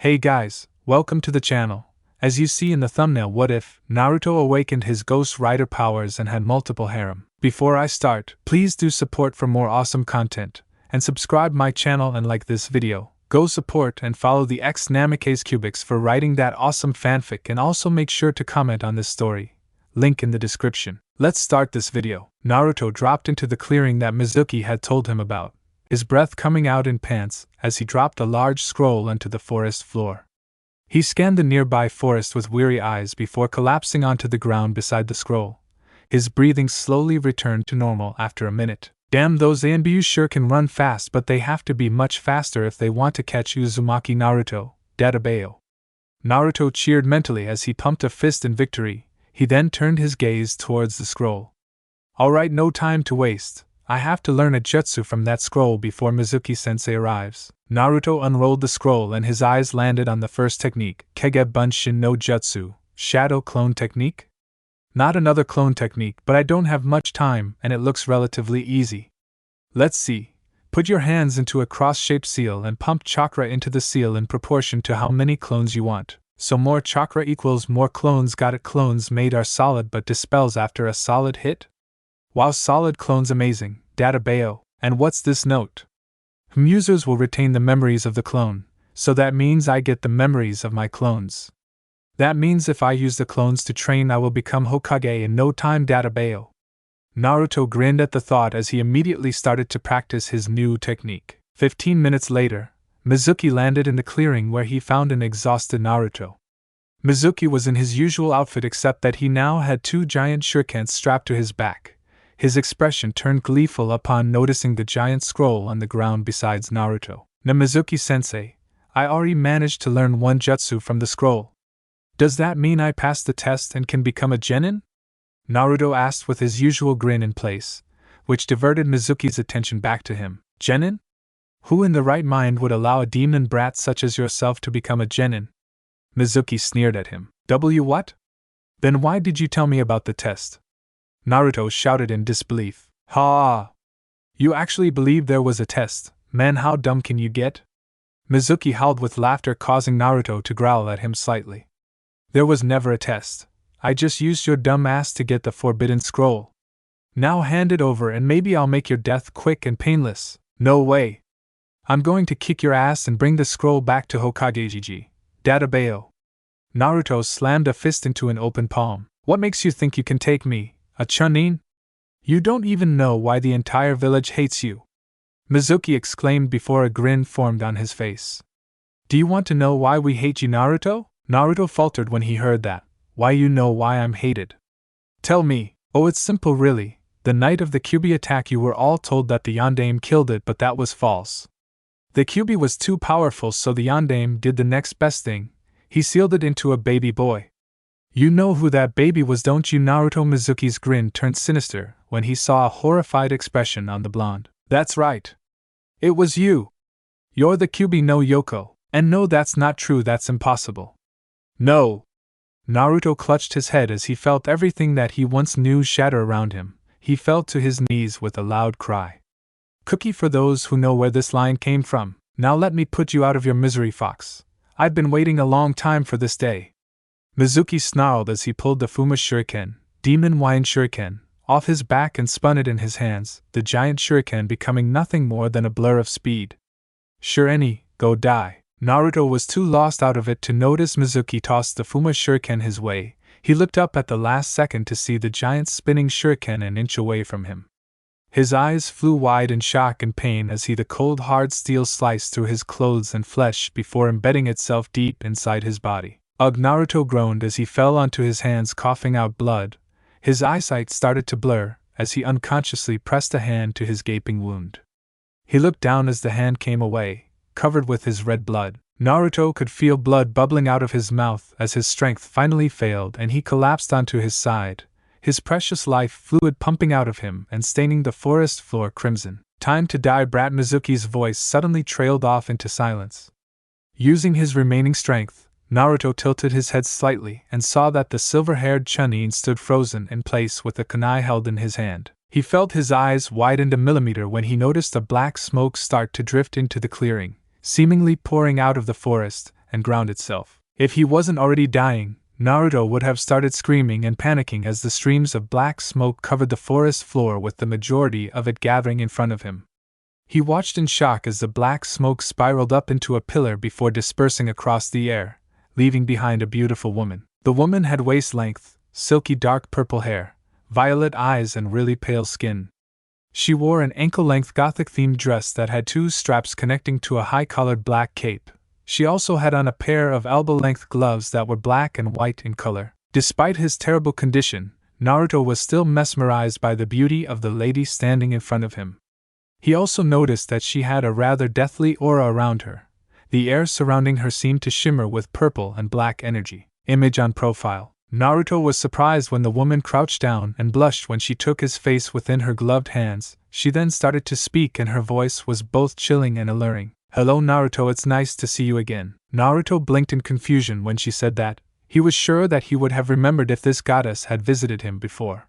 Hey guys, welcome to the channel. As you see in the thumbnail, what if Naruto awakened his Ghost Rider powers and had multiple harem? Before I start, please do support for more awesome content, and subscribe my channel and like this video. Go support and follow the xNamikazeKyuubix for writing that awesome fanfic, and also make sure to comment on this story. Link in the description. Let's start this video. Naruto dropped into the clearing that Mizuki had told him about, his breath coming out in pants as he dropped a large scroll onto the forest floor. He scanned the nearby forest with weary eyes before collapsing onto the ground beside the scroll. His breathing slowly returned to normal after a minute. Damn, those ANBUs sure can run fast, but they have to be much faster if they want to catch Uzumaki Naruto, Databayo. Naruto cheered mentally as he pumped a fist in victory. He then turned his gaze towards the scroll. Alright, no time to waste. I have to learn a jutsu from that scroll before Mizuki-sensei arrives. Naruto unrolled the scroll and his eyes landed on the first technique, Kage Bunshin no Jutsu, Shadow Clone Technique? Not another clone technique, but I don't have much time and it looks relatively easy. Let's see. Put your hands into a cross-shaped seal and pump chakra into the seal in proportion to how many clones you want. So more chakra equals more clones. Got it? Clones made are solid but dispels after a solid hit? Wow, solid clones amazing, Databayo. And what's this note? Users will retain the memories of the clone, so that means I get the memories of my clones. That means if I use the clones to train, I will become Hokage in no time, Databayo. Naruto grinned at the thought as he immediately started to practice his new technique. 15 minutes later, Mizuki landed in the clearing where he found an exhausted Naruto. Mizuki was in his usual outfit except that he now had two giant shurikens strapped to his back. His expression turned gleeful upon noticing the giant scroll on the ground beside Naruto. "Na, Mizuki-sensei, I already managed to learn one jutsu from the scroll. Does that mean I passed the test and can become a genin?" Naruto asked with his usual grin in place, which diverted Mizuki's attention back to him. "Genin? Who in the right mind would allow a demon brat such as yourself to become a genin?" Mizuki sneered at him. What? Then why did you tell me about the test?" Naruto shouted in disbelief. "Ha! You actually believed there was a test? Man, how dumb can you get?" Mizuki howled with laughter, causing Naruto to growl at him slightly. "There was never a test. I just used your dumb ass to get the forbidden scroll. Now hand it over and maybe I'll make your death quick and painless." "No way. I'm going to kick your ass and bring the scroll back to Hokage Databayo." Naruto slammed a fist into an open palm. "What makes you think you can take me, a chunin? You don't even know why the entire village hates you," Mizuki exclaimed before a grin formed on his face. "Do you want to know why we hate you, Naruto?" Naruto faltered when he heard that. "Why, you know why I'm hated. Tell me." "Oh, it's simple really. The night of the Kyuubi attack you were all told that the Yondaime killed it, but that was false. The Kyuubi was too powerful, so the Yondaime did the next best thing. He sealed it into a baby boy. You know who that baby was, don't you, Naruto?" Mizuki's grin turned sinister when he saw a horrified expression on the blonde. "That's right. It was you. You're the Kyuubi no Yoko. And no, that's not true, that's impossible." "No." Naruto clutched his head as he felt everything that he once knew shatter around him. He fell to his knees with a loud cry. Cookie for those who know where this line came from. "Now let me put you out of your misery, fox. I've been waiting a long time for this day." Mizuki snarled as he pulled the Fuma Shuriken, Demon Wine Shuriken, off his back and spun it in his hands, the giant shuriken becoming nothing more than a blur of speed. "Shureni, go die." Naruto was too lost out of it to notice Mizuki tossed the Fuma Shuriken his way. He looked up at the last second to see the giant spinning shuriken an inch away from him. His eyes flew wide in shock and pain as the cold hard steel sliced through his clothes and flesh before embedding itself deep inside his body. "Ugh!" Naruto groaned as he fell onto his hands, coughing out blood. His eyesight started to blur as he unconsciously pressed a hand to his gaping wound. He looked down as the hand came away, covered with his red blood. Naruto could feel blood bubbling out of his mouth as his strength finally failed and he collapsed onto his side, his precious life fluid pumping out of him and staining the forest floor crimson. "Time to die, brat." Mizuki's voice suddenly trailed off into silence. Using his remaining strength, Naruto tilted his head slightly and saw that the silver-haired Chunin stood frozen in place with a kunai held in his hand. He felt his eyes widened a millimeter when he noticed a black smoke start to drift into the clearing, seemingly pouring out of the forest, and ground itself. If he wasn't already dying, Naruto would have started screaming and panicking as the streams of black smoke covered the forest floor, with the majority of it gathering in front of him. He watched in shock as the black smoke spiraled up into a pillar before dispersing across the air, leaving behind a beautiful woman. The woman had waist-length, silky dark purple hair, violet eyes and really pale skin. She wore an ankle-length gothic-themed dress that had 2 straps connecting to a high-collared black cape. She also had on a pair of elbow-length gloves that were black and white in color. Despite his terrible condition, Naruto was still mesmerized by the beauty of the lady standing in front of him. He also noticed that she had a rather deathly aura around her. The air surrounding her seemed to shimmer with purple and black energy. Image on profile. Naruto was surprised when the woman crouched down and blushed when she took his face within her gloved hands. She then started to speak and her voice was both chilling and alluring. "Hello Naruto, it's nice to see you again." Naruto blinked in confusion when she said that. He was sure that he would have remembered if this goddess had visited him before.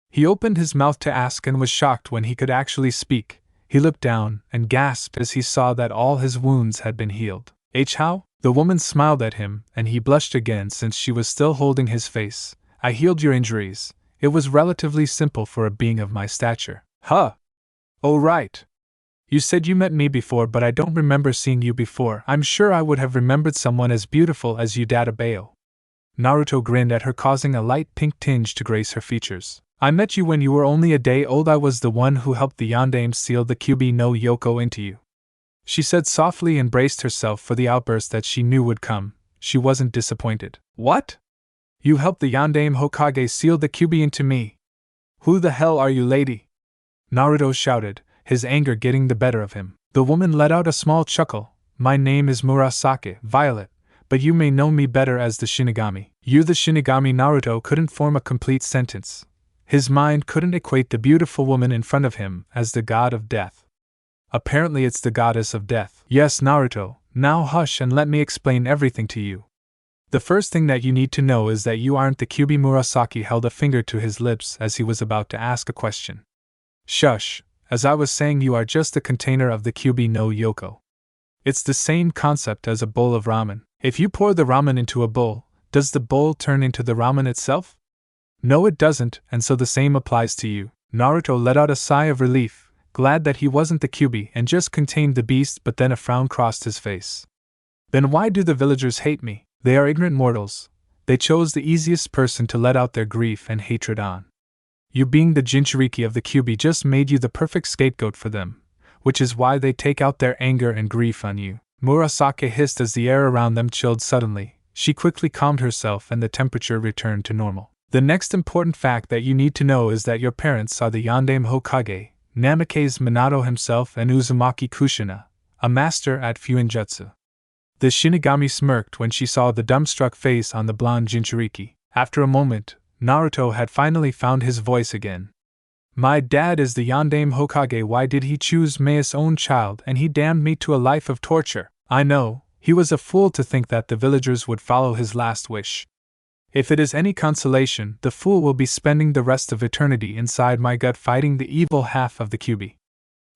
He opened his mouth to ask and was shocked when he could actually speak. He looked down and gasped as he saw that all his wounds had been healed. How? The woman smiled at him, and he blushed again since she was still holding his face. "I healed your injuries. It was relatively simple for a being of my stature." "Huh? Oh right. You said you met me before, but I don't remember seeing you before. I'm sure I would have remembered someone as beautiful as you, Dadabayo." Naruto grinned at her, causing a light pink tinge to grace her features. "I met you when you were only a day old. I was the one who helped the Yondaime seal the Kyuubi no Yoko into you," she said softly and braced herself for the outburst that she knew would come. She wasn't disappointed. "What? You helped the Yondaime Hokage seal the Kyuubi into me? Who the hell are you, lady?" Naruto shouted, his anger getting the better of him. The woman let out a small chuckle. "My name is Murasake, Violet, but you may know me better as the Shinigami." "You the Shinigami?" Naruto couldn't form a complete sentence. His mind couldn't equate the beautiful woman in front of him as the god of death. "Apparently it's the goddess of death." "Yes, Naruto, now hush and let me explain everything to you. The first thing that you need to know is that you aren't the Kyuubi." Murasaki held a finger to his lips as he was about to ask a question. "Shush, as I was saying, you are just the container of the Kyuubi no Yoko. It's the same concept as a bowl of ramen. If you pour the ramen into a bowl, does the bowl turn into the ramen itself? No, it doesn't, and so the same applies to you." Naruto let out a sigh of relief, glad that he wasn't the Kyuubi and just contained the beast, but then a frown crossed his face. "Then why do the villagers hate me? They are ignorant mortals. They chose the easiest person to let out their grief and hatred on. You being the Jinchuriki of the Kyuubi just made you the perfect scapegoat for them, which is why they take out their anger and grief on you." Murasake hissed as the air around them chilled suddenly. She quickly calmed herself and the temperature returned to normal. "The next important fact that you need to know is that your parents are the Yondaime Hokage, Namikaze Minato himself, and Uzumaki Kushina, a master at Fuinjutsu." The Shinigami smirked when she saw the dumbstruck face on the blonde Jinchuriki. After a moment, Naruto had finally found his voice again. "My dad is the Yondaime Hokage. Why did he choose Mei's own child and he damned me to a life of torture? I know, he was a fool to think that the villagers would follow his last wish. If it is any consolation, the fool will be spending the rest of eternity inside my gut fighting the evil half of the Kyuubi,"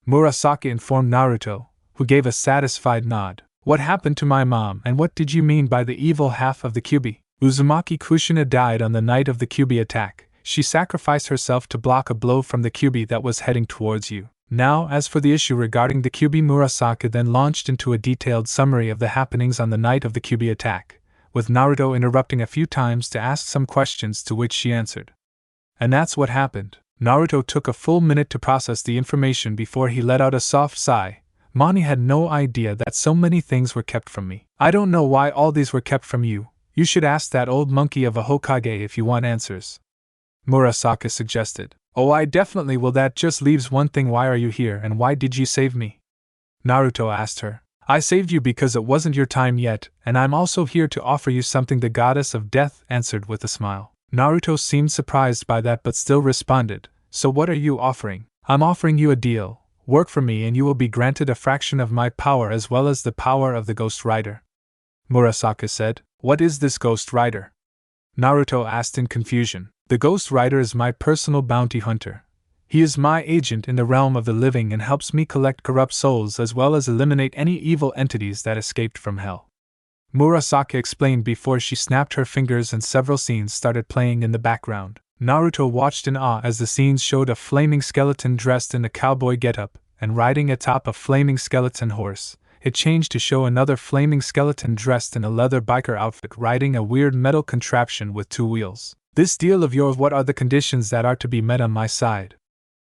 Murasake informed Naruto, who gave a satisfied nod. "What happened to my mom, and what did you mean by the evil half of the Kyuubi?" "Uzumaki Kushina died on the night of the Kyuubi attack. She sacrificed herself to block a blow from the Kyuubi that was heading towards you. Now, as for the issue regarding the Kyuubi," Murasake then launched into a detailed summary of the happenings on the night of the Kyuubi attack, with Naruto interrupting a few times to ask some questions, to which she answered. "And that's what happened." Naruto took a full minute to process the information before he let out a soft sigh. "Mani had no idea that so many things were kept from me. I don't know why all these were kept from you. You should ask that old monkey of a Hokage if you want answers," Murasake suggested. "Oh, I definitely will. That just leaves one thing. Why are you here and why did you save me?" Naruto asked her. "I saved you because it wasn't your time yet, and I'm also here to offer you something," the goddess of death answered with a smile. Naruto seemed surprised by that but still responded, "So what are you offering?" "I'm offering you a deal. Work for me and you will be granted a fraction of my power as well as the power of the Ghost Rider," Murasake said. "What is this Ghost Rider?" Naruto asked in confusion. "The Ghost Rider is my personal bounty hunter. He is my agent in the realm of the living and helps me collect corrupt souls as well as eliminate any evil entities that escaped from hell," Murasaki explained before she snapped her fingers and several scenes started playing in the background. Naruto watched in awe as the scenes showed a flaming skeleton dressed in a cowboy getup and riding atop a flaming skeleton horse. It changed to show another flaming skeleton dressed in a leather biker outfit riding a weird metal contraption with 2 wheels. This deal of yours, what are the conditions that are to be met on my side?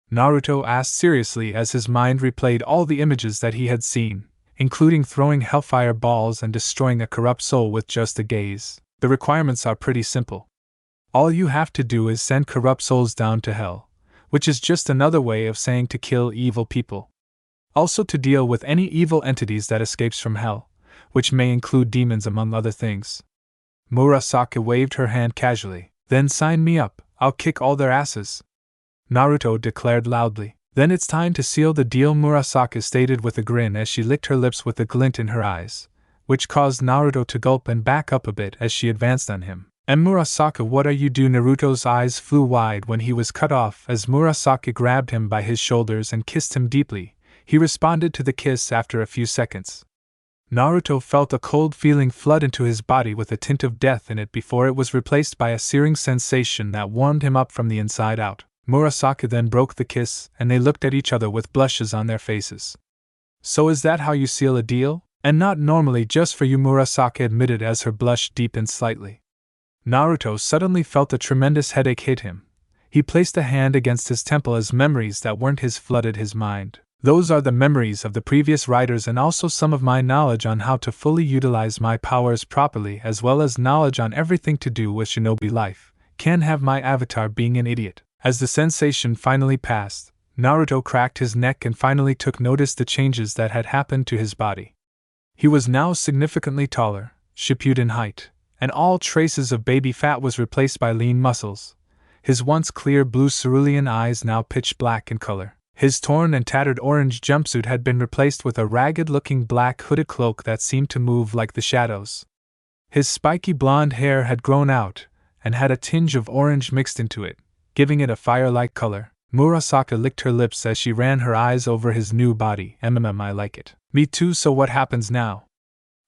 Naruto asked seriously as his mind replayed all the images that he had seen, including throwing hellfire balls and destroying a corrupt soul with just a gaze. The requirements are pretty simple. All you have to do is send corrupt souls down to hell, which is just another way of saying to kill evil people. Also to deal with any evil entities that escapes from hell, which may include demons among other things. Murasaki waved her hand casually. Then sign me up, I'll kick all their asses, Naruto declared loudly. Then it's time to seal the deal, Murasaki stated with a grin as she licked her lips with a glint in her eyes, which caused Naruto to gulp and back up a bit as she advanced on him. And Murasaki, what are you do? Naruto's eyes flew wide when he was cut off as Murasaki grabbed him by his shoulders and kissed him deeply. He responded to the kiss after a few seconds. Naruto felt a cold feeling flood into his body with a tint of death in it before it was replaced by a searing sensation that warmed him up from the inside out. Murasaki then broke the kiss, and they looked at each other with blushes on their faces. So is that how you seal a deal? And not normally just for you, Murasaki admitted as her blush deepened slightly. Naruto suddenly felt a tremendous headache hit him. He placed a hand against his temple as memories that weren't his flooded his mind. Those are the memories of the previous writers and also some of my knowledge on how to fully utilize my powers properly, as well as knowledge on everything to do with shinobi life. Can't have my avatar being an idiot. As the sensation finally passed, Naruto cracked his neck and finally took notice the changes that had happened to his body. He was now significantly taller, shipute in height, and all traces of baby fat was replaced by lean muscles. His once clear blue cerulean eyes now pitch black in color. His torn and tattered orange jumpsuit had been replaced with a ragged-looking black hooded cloak that seemed to move like the shadows. His spiky blonde hair had grown out, and had a tinge of orange mixed into it, giving it a fire-like color. Murasaki licked her lips as she ran her eyes over his new body. I like it. Me too, so what happens now?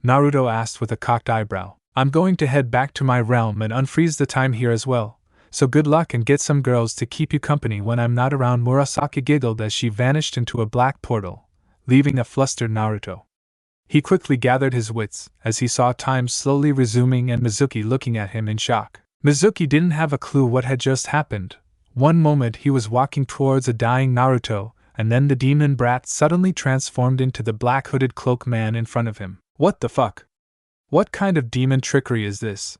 Naruto asked with a cocked eyebrow. I'm going to head back to my realm and unfreeze the time here as well. So good luck and get some girls to keep you company when I'm not around. Murasaki giggled as she vanished into a black portal, leaving a flustered Naruto. He quickly gathered his wits as he saw time slowly resuming and Mizuki looking at him in shock. Mizuki didn't have a clue what had just happened. One moment he was walking towards a dying Naruto, and then the demon brat suddenly transformed into the black hooded cloak man in front of him. What the fuck? What kind of demon trickery is this?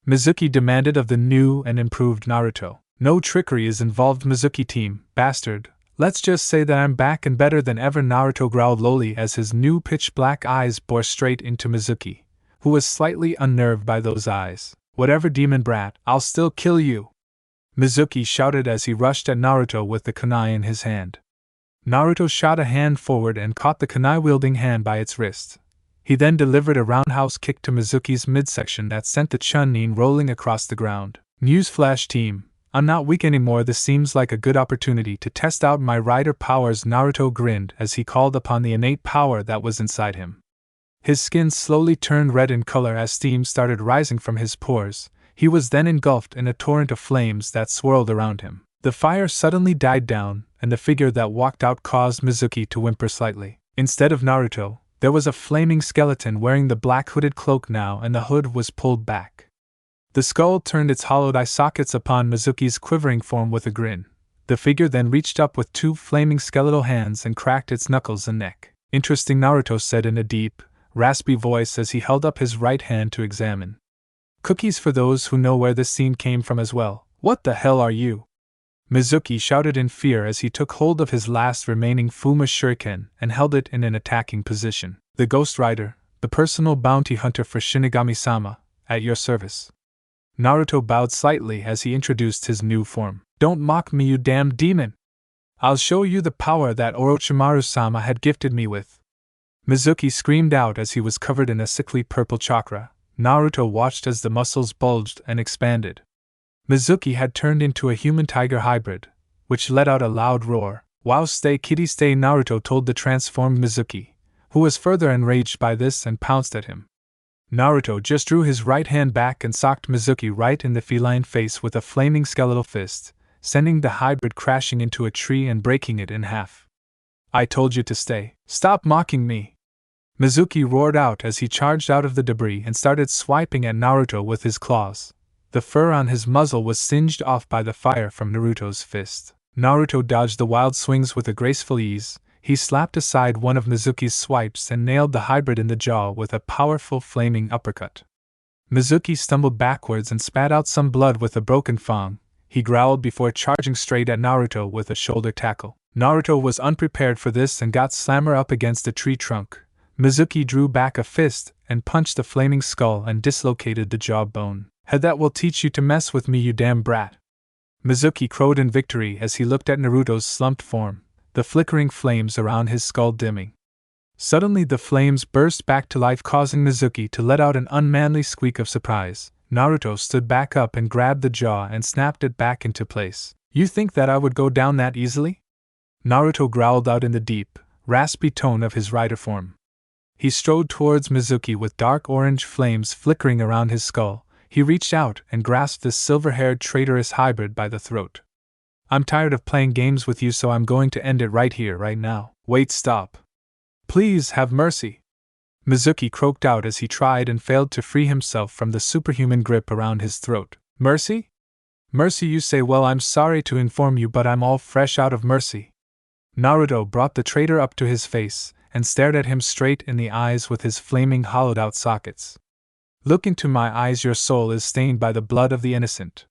Mizuki demanded of the new and improved Naruto. No trickery is involved, Mizuki team, bastard. Let's just say that I'm back and better than ever, Naruto growled lowly as his new pitch-black eyes bore straight into Mizuki, who was slightly unnerved by those eyes. Whatever, demon brat, I'll still kill you, Mizuki shouted as he rushed at Naruto with the kunai in his hand. Naruto shot a hand forward and caught the kunai-wielding hand by its wrist. He then delivered a roundhouse kick to Mizuki's midsection that sent the Chunin rolling across the ground. Newsflash team, I'm not weak anymore. This seems like a good opportunity to test out my rider powers. Naruto grinned as he called upon the innate power that was inside him. His skin slowly turned red in color as steam started rising from his pores. He was then engulfed in a torrent of flames that swirled around him. The fire suddenly died down, and the figure that walked out caused Mizuki to whimper slightly. Instead of Naruto, there was a flaming skeleton wearing the black hooded cloak now, and the hood was pulled back. The skull turned its hollowed eye sockets upon Mizuki's quivering form with a grin. The figure then reached up with two flaming skeletal hands and cracked its knuckles and neck. Interesting, Naruto said in a deep, raspy voice as he held up his right hand to examine. Cookies for those who know where this scene came from as well. What the hell are you? Mizuki shouted in fear as he took hold of his last remaining Fuma shuriken and held it in an attacking position. The Ghost Rider, the personal bounty hunter for Shinigami-sama, at your service. Naruto bowed slightly as he introduced his new form. Don't mock me, you damn demon! I'll show you the power that Orochimaru-sama had gifted me with. Mizuki screamed out as he was covered in a sickly purple chakra. Naruto watched as the muscles bulged and expanded. Mizuki had turned into a human-tiger hybrid, which let out a loud roar. Wow, stay kitty stay, Naruto told the transformed Mizuki, who was further enraged by this and pounced at him. Naruto just drew his right hand back and socked Mizuki right in the feline face with a flaming skeletal fist, sending the hybrid crashing into a tree and breaking it in half. I told you to stay. Stop mocking me! Mizuki roared out as he charged out of the debris and started swiping at Naruto with his claws. The fur on his muzzle was singed off by the fire from Naruto's fist. Naruto dodged the wild swings with a graceful ease. He slapped aside one of Mizuki's swipes and nailed the hybrid in the jaw with a powerful flaming uppercut. Mizuki stumbled backwards and spat out some blood with a broken fang. He growled before charging straight at Naruto with a shoulder tackle. Naruto was unprepared for this and got slammer up against a tree trunk. Mizuki drew back a fist and punched the flaming skull and dislocated the jawbone. "Head, that will teach you to mess with me, you damn brat!" Mizuki crowed in victory as he looked at Naruto's slumped form, the flickering flames around his skull dimming. Suddenly the flames burst back to life, causing Mizuki to let out an unmanly squeak of surprise. Naruto stood back up and grabbed the jaw and snapped it back into place. "You think that I would go down that easily?" Naruto growled out in the deep, raspy tone of his rider form. He strode towards Mizuki with dark orange flames flickering around his skull. He reached out and grasped this silver-haired traitorous hybrid by the throat. "I'm tired of playing games with you, so I'm going to end it right here, right now." "Wait, stop. Please have mercy," Mizuki croaked out as he tried and failed to free himself from the superhuman grip around his throat. "Mercy? Mercy, you say? Well, I'm sorry to inform you, but I'm all fresh out of mercy." Naruto brought the traitor up to his face and stared at him straight in the eyes with his flaming hollowed-out sockets. "Look into my eyes. Your soul is stained by the blood of the innocent.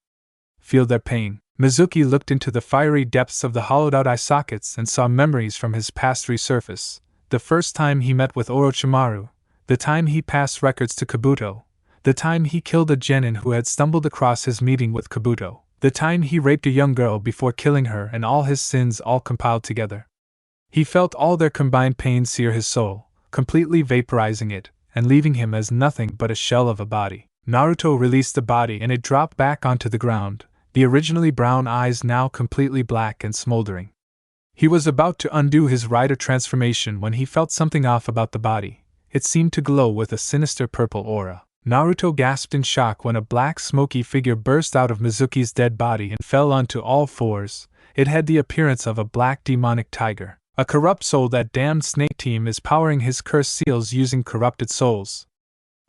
Feel their pain." Mizuki looked into the fiery depths of the hollowed-out eye sockets and saw memories from his past resurface. The first time he met with Orochimaru, the time he passed records to Kabuto, the time he killed a genin who had stumbled across his meeting with Kabuto, the time he raped a young girl before killing her, and all his sins all compiled together. He felt all their combined pain sear his soul, completely vaporizing it, and leaving him as nothing but a shell of a body. Naruto released the body and it dropped back onto the ground, the originally brown eyes now completely black and smoldering. He was about to undo his rider transformation when he felt something off about the body. It seemed to glow with a sinister purple aura. Naruto gasped in shock when a black smoky figure burst out of Mizuki's dead body and fell onto all fours. It had the appearance of a black demonic tiger. "A corrupt soul. That damned snake team is powering his cursed seals using corrupted souls.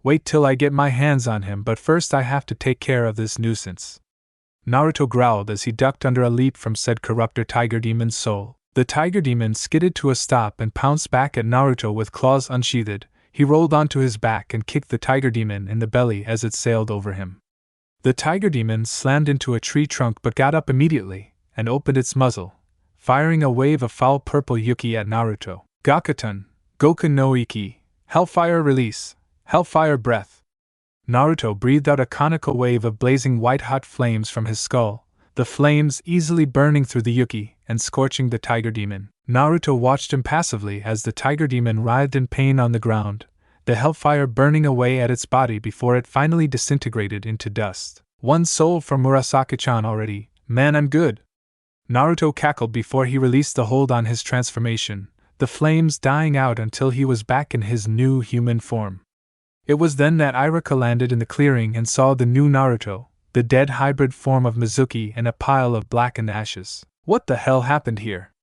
Wait till I get my hands on him, but first I have to take care of this nuisance." Naruto growled as he ducked under a leap from said corruptor tiger demon's soul. The tiger demon skidded to a stop and pounced back at Naruto with claws unsheathed. He rolled onto his back and kicked the tiger demon in the belly as it sailed over him. The tiger demon slammed into a tree trunk but got up immediately and opened its muzzle, firing a wave of foul purple yuki at Naruto. "Gakuton, Goku no Iki, Hellfire Release, Hellfire Breath." Naruto breathed out a conical wave of blazing white-hot flames from his skull, the flames easily burning through the yuki and scorching the tiger demon. Naruto watched impassively as the tiger demon writhed in pain on the ground, the hellfire burning away at its body before it finally disintegrated into dust. "One soul for Murasaki-chan already. Man, I'm good." Naruto cackled before he released the hold on his transformation, the flames dying out until he was back in his new human form. It was then that Iruka landed in the clearing and saw the new Naruto, the dead hybrid form of Mizuki, and a pile of blackened ashes. "What the hell happened here?"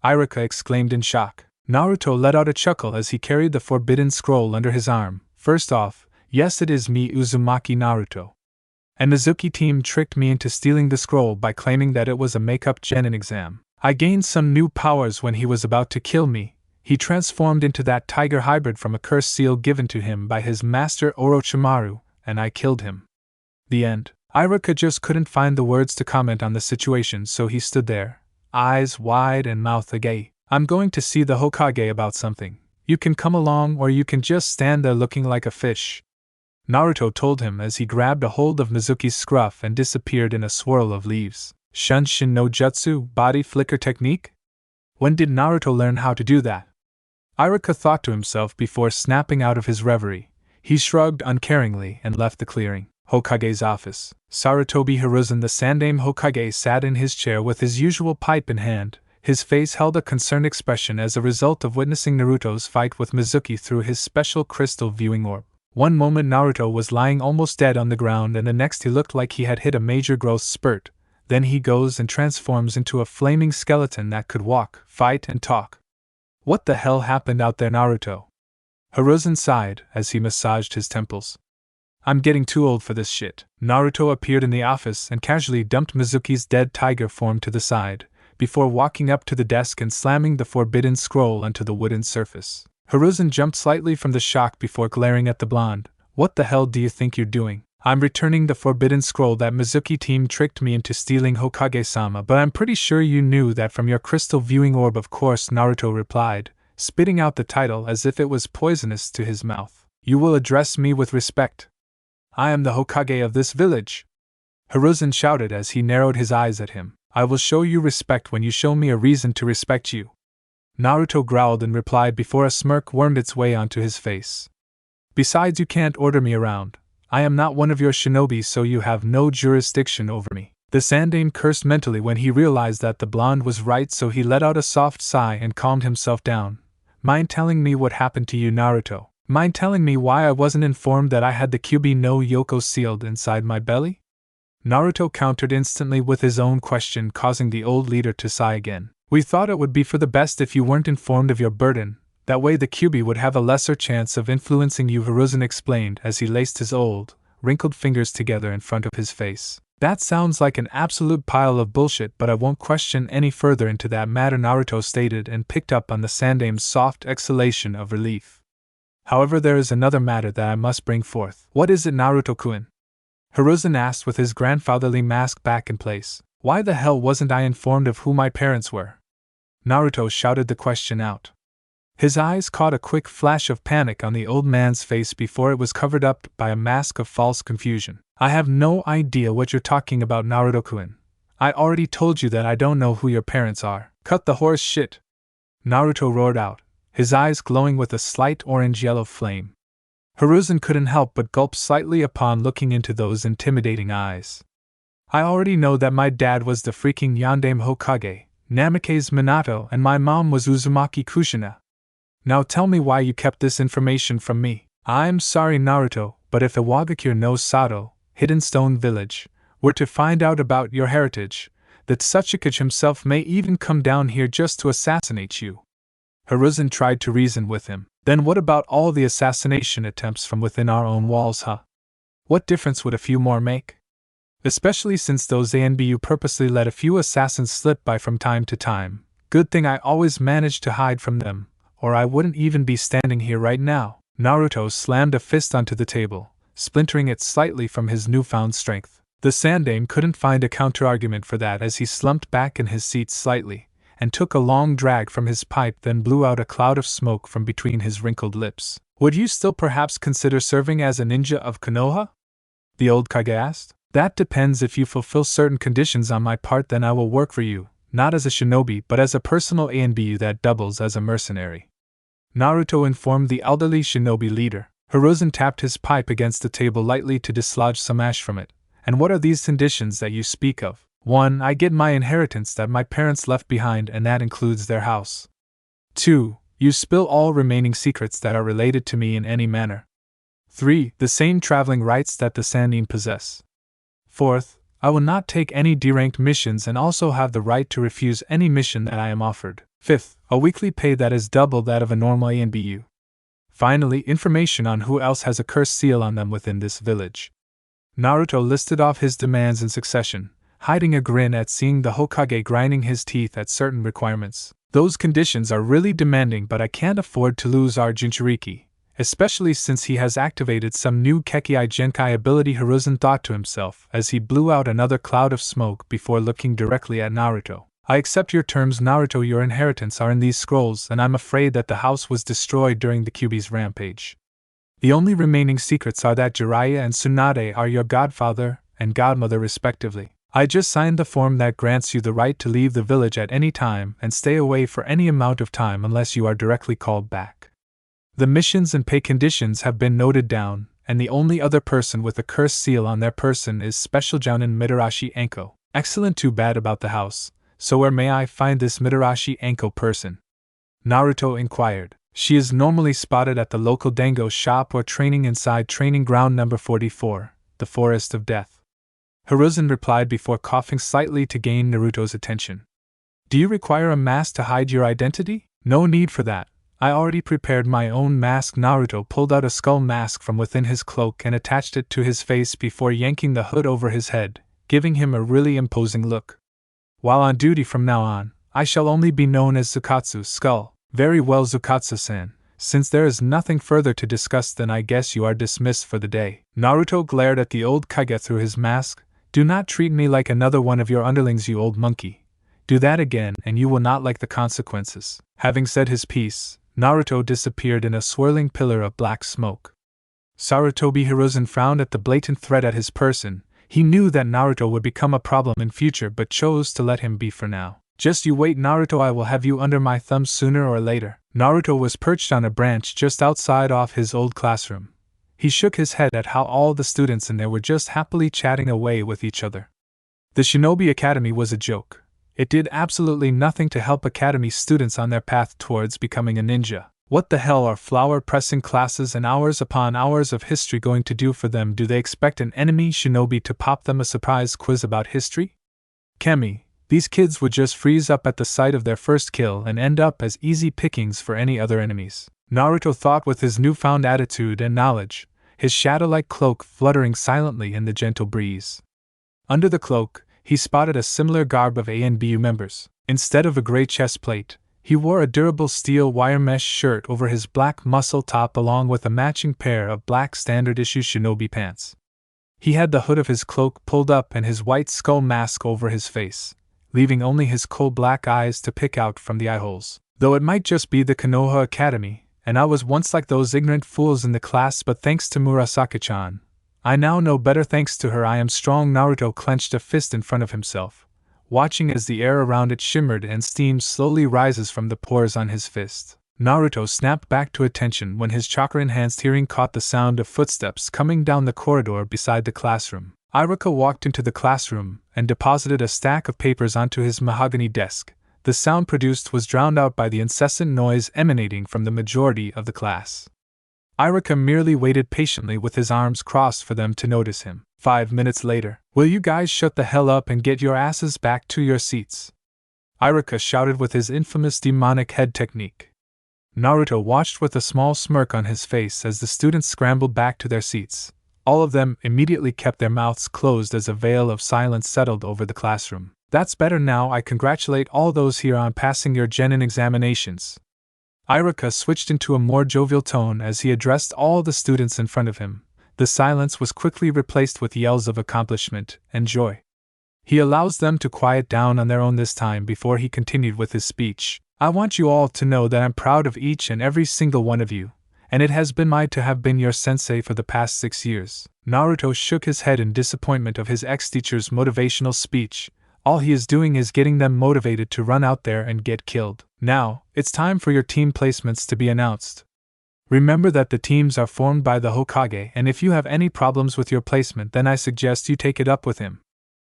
Iruka exclaimed in shock. Naruto let out a chuckle as he carried the forbidden scroll under his arm. "First off, yes, it is me, Uzumaki Naruto. And Mizuki team tricked me into stealing the scroll by claiming that it was a make-up genin exam. I gained some new powers when he was about to kill me. He transformed into that tiger hybrid from a cursed seal given to him by his master Orochimaru, and I killed him." The end. Iruka just couldn't find the words to comment on the situation, so he stood there, eyes wide and mouth agape. "I'm going to see the Hokage about something. You can come along or you can just stand there looking like a fish," Naruto told him as he grabbed a hold of Mizuki's scruff and disappeared in a swirl of leaves. Shunshin no Jutsu, body flicker technique? When did Naruto learn how to do that? Iruka thought to himself before snapping out of his reverie. He shrugged uncaringly and left the clearing. Hokage's office. Sarutobi Hiruzen, the Sandaime Hokage, sat in his chair with his usual pipe in hand. His face held a concerned expression as a result of witnessing Naruto's fight with Mizuki through his special crystal viewing orb. One moment Naruto was lying almost dead on the ground, and the next he looked like he had hit a major growth spurt. Then he goes and transforms into a flaming skeleton that could walk, fight, and talk. What the hell happened out there, Naruto? Hiruzen sighed as he massaged his temples. I'm getting too old for this shit. Naruto appeared in the office and casually dumped Mizuki's dead tiger form to the side, before walking up to the desk and slamming the forbidden scroll onto the wooden surface. Hiruzen jumped slightly from the shock before glaring at the blonde. What the hell do you think you're doing? I'm returning the forbidden scroll that Mizuki team tricked me into stealing, Hokage-sama, but I'm pretty sure you knew that from your crystal viewing orb. Of course, Naruto replied, spitting out the title as if it was poisonous to his mouth. You will address me with respect. I am the Hokage of this village. Hiruzen shouted as he narrowed his eyes at him. I will show you respect when you show me a reason to respect you. Naruto growled and replied before a smirk wormed its way onto his face. Besides, you can't order me around. I am not one of your shinobi, so you have no jurisdiction over me. The Sandaime cursed mentally when he realized that the blonde was right, so he let out a soft sigh and calmed himself down. Mind telling me what happened to you, Naruto? Mind telling me why I wasn't informed that I had the Kyuubi no Yoko sealed inside my belly? Naruto countered instantly with his own question, causing the old leader to sigh again. We thought it would be for the best if you weren't informed of your burden. That way the Kyuubi would have a lesser chance of influencing you, Hiruzen explained as he laced his old, wrinkled fingers together in front of his face. That sounds like an absolute pile of bullshit, but I won't question any further into that matter, Naruto stated and picked up on the Sandaime's soft exhalation of relief. However, there is another matter that I must bring forth. What is it, Naruto-kun? Hiruzen asked with his grandfatherly mask back in place. Why the hell wasn't I informed of who my parents were? Naruto shouted the question out. His eyes caught a quick flash of panic on the old man's face before it was covered up by a mask of false confusion. I have no idea what you're talking about, Naruto-kun. I already told you that I don't know who your parents are. Cut the horse shit! Naruto roared out, his eyes glowing with a slight orange-yellow flame. Hiruzen couldn't help but gulp slightly upon looking into those intimidating eyes. I already know that my dad was the freaking Yondaime Hokage, Namikaze Minato, and my mom was Uzumaki Kushina. Now tell me why you kept this information from me. I'm sorry, Naruto, but if the Wagakure no Sato, Hidden Stone Village, were to find out about your heritage, that Tsuchikage himself may even come down here just to assassinate you. Hiruzen tried to reason with him. Then what about all the assassination attempts from within our own walls, huh? What difference would a few more make? Especially since those ANBU purposely let a few assassins slip by from time to time. Good thing I always managed to hide from them, or I wouldn't even be standing here right now. Naruto slammed a fist onto the table, splintering it slightly from his newfound strength. The Sandaime couldn't find a counterargument for that as he slumped back in his seat slightly, and took a long drag from his pipe, then blew out a cloud of smoke from between his wrinkled lips. Would you still perhaps consider serving as a ninja of Konoha? The old Kage asked. That depends. If you fulfill certain conditions on my part, then I will work for you, not as a shinobi but as a personal ANBU that doubles as a mercenary. Naruto informed the elderly shinobi leader. Hiruzen tapped his pipe against the table lightly to dislodge some ash from it. And what are these conditions that you speak of? 1. I get my inheritance that my parents left behind, and that includes their house. 2. You spill all remaining secrets that are related to me in any manner. 3. The same traveling rights that the Sandaime possess. 4th, I will not take any deranked missions and also have the right to refuse any mission that I am offered. 5th, a weekly pay that is double that of a normal ANBU. Finally, information on who else has a cursed seal on them within this village. Naruto listed off his demands in succession, hiding a grin at seeing the Hokage grinding his teeth at certain requirements. Those conditions are really demanding, but I can't afford to lose our Jinchuriki, especially since he has activated some new Kekkei Genkai ability, Hiruzen thought to himself as he blew out another cloud of smoke before looking directly at Naruto. I accept your terms, Naruto. Your inheritance are in these scrolls, and I'm afraid that the house was destroyed during the Kyuubi's rampage. The only remaining secrets are that Jiraiya and Tsunade are your godfather and godmother respectively. I just signed the form that grants you the right to leave the village at any time and stay away for any amount of time unless you are directly called back. The missions and pay conditions have been noted down, and the only other person with a cursed seal on their person is Special Jounin Mitarashi Anko. Excellent. Too bad about the house. So where may I find this Mitarashi Anko person? Naruto inquired. She is normally spotted at the local dango shop or training inside training ground number 44, the Forest of Death. Hiruzen replied before coughing slightly to gain Naruto's attention. Do you require a mask to hide your identity? No need for that. I already prepared my own mask. Naruto pulled out a skull mask from within his cloak and attached it to his face before yanking the hood over his head, giving him a really imposing look. While on duty from now on, I shall only be known as Zukatsu's skull. Very well, Zukatsu-san. Since there is nothing further to discuss, then I guess you are dismissed for the day. Naruto glared at the old Kage through his mask. Do not treat me like another one of your underlings, you old monkey. Do that again and you will not like the consequences. Having said his piece, Naruto disappeared in a swirling pillar of black smoke. Sarutobi Hiruzen frowned at the blatant threat at his person. He knew that Naruto would become a problem in future but chose to let him be for now. Just you wait, Naruto, I will have you under my thumb sooner or later. Naruto was perched on a branch just outside of his old classroom. He shook his head at how all the students in there were just happily chatting away with each other. The Shinobi Academy was a joke. It did absolutely nothing to help Academy students on their path towards becoming a ninja. What the hell are flower-pressing classes and hours upon hours of history going to do for them? Do they expect an enemy shinobi to pop them a surprise quiz about history? Kemi, these kids would just freeze up at the sight of their first kill and end up as easy pickings for any other enemies. Naruto thought with his newfound attitude and knowledge, his shadow-like cloak fluttering silently in the gentle breeze. Under the cloak, he spotted a similar garb of ANBU members. Instead of a gray chest plate, he wore a durable steel wire mesh shirt over his black muscle top along with a matching pair of black standard-issue shinobi pants. He had the hood of his cloak pulled up and his white skull mask over his face, leaving only his coal-black eyes to pick out from the eyeholes. Though it might just be the Konoha Academy, and I was once like those ignorant fools in the class, but thanks to Murasaki-chan, I now know better. Thanks to her, I am strong. Naruto clenched a fist in front of himself, watching as the air around it shimmered and steam slowly rises from the pores on his fist. Naruto snapped back to attention when his chakra-enhanced hearing caught the sound of footsteps coming down the corridor beside the classroom. Iruka walked into the classroom and deposited a stack of papers onto his mahogany desk. The sound produced was drowned out by the incessant noise emanating from the majority of the class. Iruka merely waited patiently with his arms crossed for them to notice him. 5 minutes later, will you guys shut the hell up and get your asses back to your seats? Iruka shouted with his infamous demonic head technique. Naruto watched with a small smirk on his face as the students scrambled back to their seats. All of them immediately kept their mouths closed as a veil of silence settled over the classroom. That's better now. I congratulate all those here on passing your genin examinations. Iruka switched into a more jovial tone as he addressed all the students in front of him. The silence was quickly replaced with yells of accomplishment and joy. He allows them to quiet down on their own this time before he continued with his speech. I want you all to know that I'm proud of each and every single one of you, and it has been mine to have been your sensei for the past 6 years. Naruto shook his head in disappointment of his ex-teacher's motivational speech. All he is doing is getting them motivated to run out there and get killed. Now, it's time for your team placements to be announced. Remember that the teams are formed by the Hokage, and if you have any problems with your placement, then I suggest you take it up with him.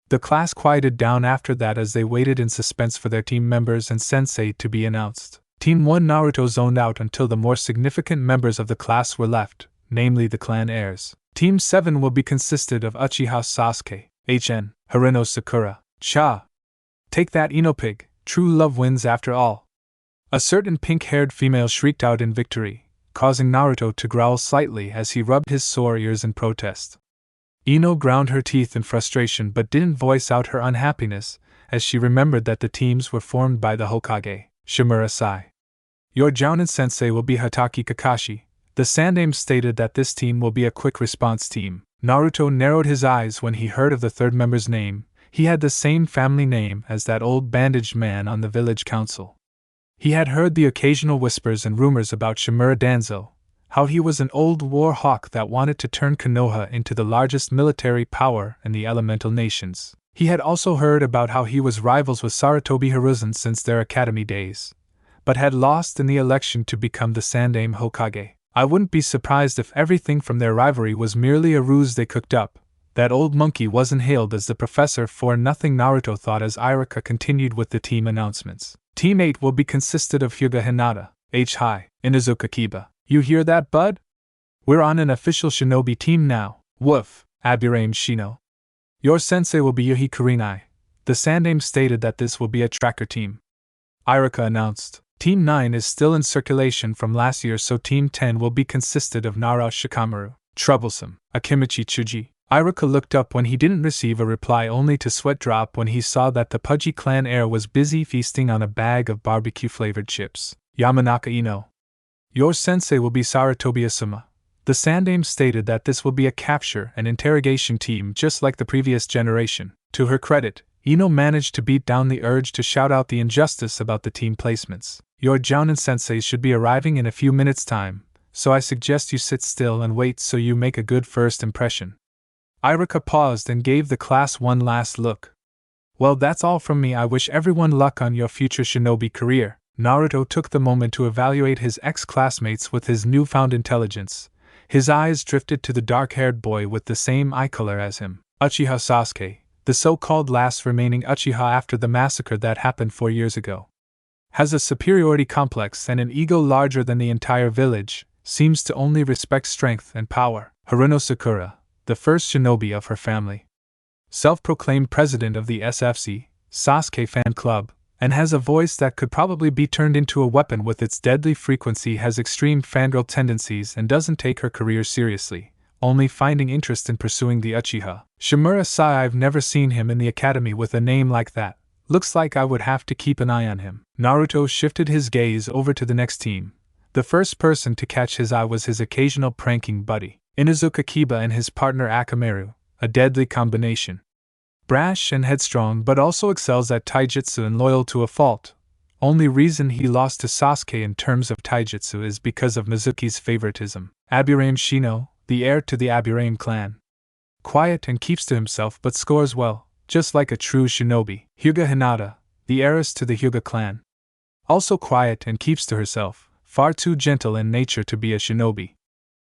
The class quieted down after that as they waited in suspense for their team members and sensei to be announced. Team 1 Naruto zoned out until the more significant members of the class were left, namely the clan heirs. Team 7 will be consisted of Uchiha Sasuke, HN, Hareno Sakura, Cha. Take that, Enopig, true love wins after all. A certain pink-haired female shrieked out in victory, causing Naruto to growl slightly as he rubbed his sore ears in protest. Ino ground her teeth in frustration but didn't voice out her unhappiness as she remembered that the teams were formed by the Hokage, Shimura Sai. Your Jounin sensei will be Hatake Kakashi. The Sandaime stated that this team will be a quick response team. Naruto narrowed his eyes when he heard of the third member's name. He had the same family name as that old bandaged man on the village council. He had heard the occasional whispers and rumors about Shimura Danzo, how he was an old war hawk that wanted to turn Konoha into the largest military power in the elemental nations. He had also heard about how he was rivals with Sarutobi Hiruzen since their academy days, but had lost in the election to become the Sandaime Hokage. I wouldn't be surprised if everything from their rivalry was merely a ruse they cooked up. That old monkey wasn't hailed as the professor for nothing, Naruto thought as Iruka continued with the team announcements. Team 8 will be consisted of Hyuga Hinata, Hi, xNamikazeKyuubix. You hear that, bud? We're on an official shinobi team now. Woof, Aburaim Shino. Your sensei will be Yuhi Kurenai. The Sandame stated that this will be a tracker team. Iruka announced. Team 9 is still in circulation from last year, so Team 10 will be consisted of Nara Shikamaru, Troublesome, Akimichi Chuji. Iruka looked up when he didn't receive a reply, only to sweat drop when he saw that the Pudgy clan heir was busy feasting on a bag of barbecue-flavored chips. Yamanaka Ino. Your sensei will be Saratobi Asuma. The Sandame stated that this will be a capture and interrogation team just like the previous generation. To her credit, Ino managed to beat down the urge to shout out the injustice about the team placements. Your Jounin sensei should be arriving in a few minutes' time, so I suggest you sit still and wait so you make a good first impression. Iruka paused and gave the class one last look. Well, that's all from me. I wish everyone luck on your future shinobi career. Naruto took the moment to evaluate his ex-classmates with his newfound intelligence. His eyes drifted to the dark-haired boy with the same eye color as him, Uchiha Sasuke, the so-called last remaining Uchiha after the massacre that happened 4 years ago. Has a superiority complex and an ego larger than the entire village, seems to only respect strength and power. Haruno Sakura, the first shinobi of her family. Self-proclaimed president of the SFC, Sasuke fan club, and has a voice that could probably be turned into a weapon with its deadly frequency, has extreme fangirl tendencies and doesn't take her career seriously, only finding interest in pursuing the Uchiha. Shimura Sai, I've never seen him in the academy with a name like that. Looks like I would have to keep an eye on him. Naruto shifted his gaze over to the next team. The first person to catch his eye was his occasional pranking buddy, Inuzuka Kiba, and his partner Akamaru, a deadly combination. Brash and headstrong, but also excels at taijutsu and loyal to a fault. Only reason he lost to Sasuke in terms of taijutsu is because of Mizuki's favoritism. Aburaim Shino, the heir to the Aburaim clan. Quiet and keeps to himself but scores well, just like a true shinobi. Hyuga Hinata, the heiress to the Hyuga clan. Also quiet and keeps to herself, far too gentle in nature to be a shinobi.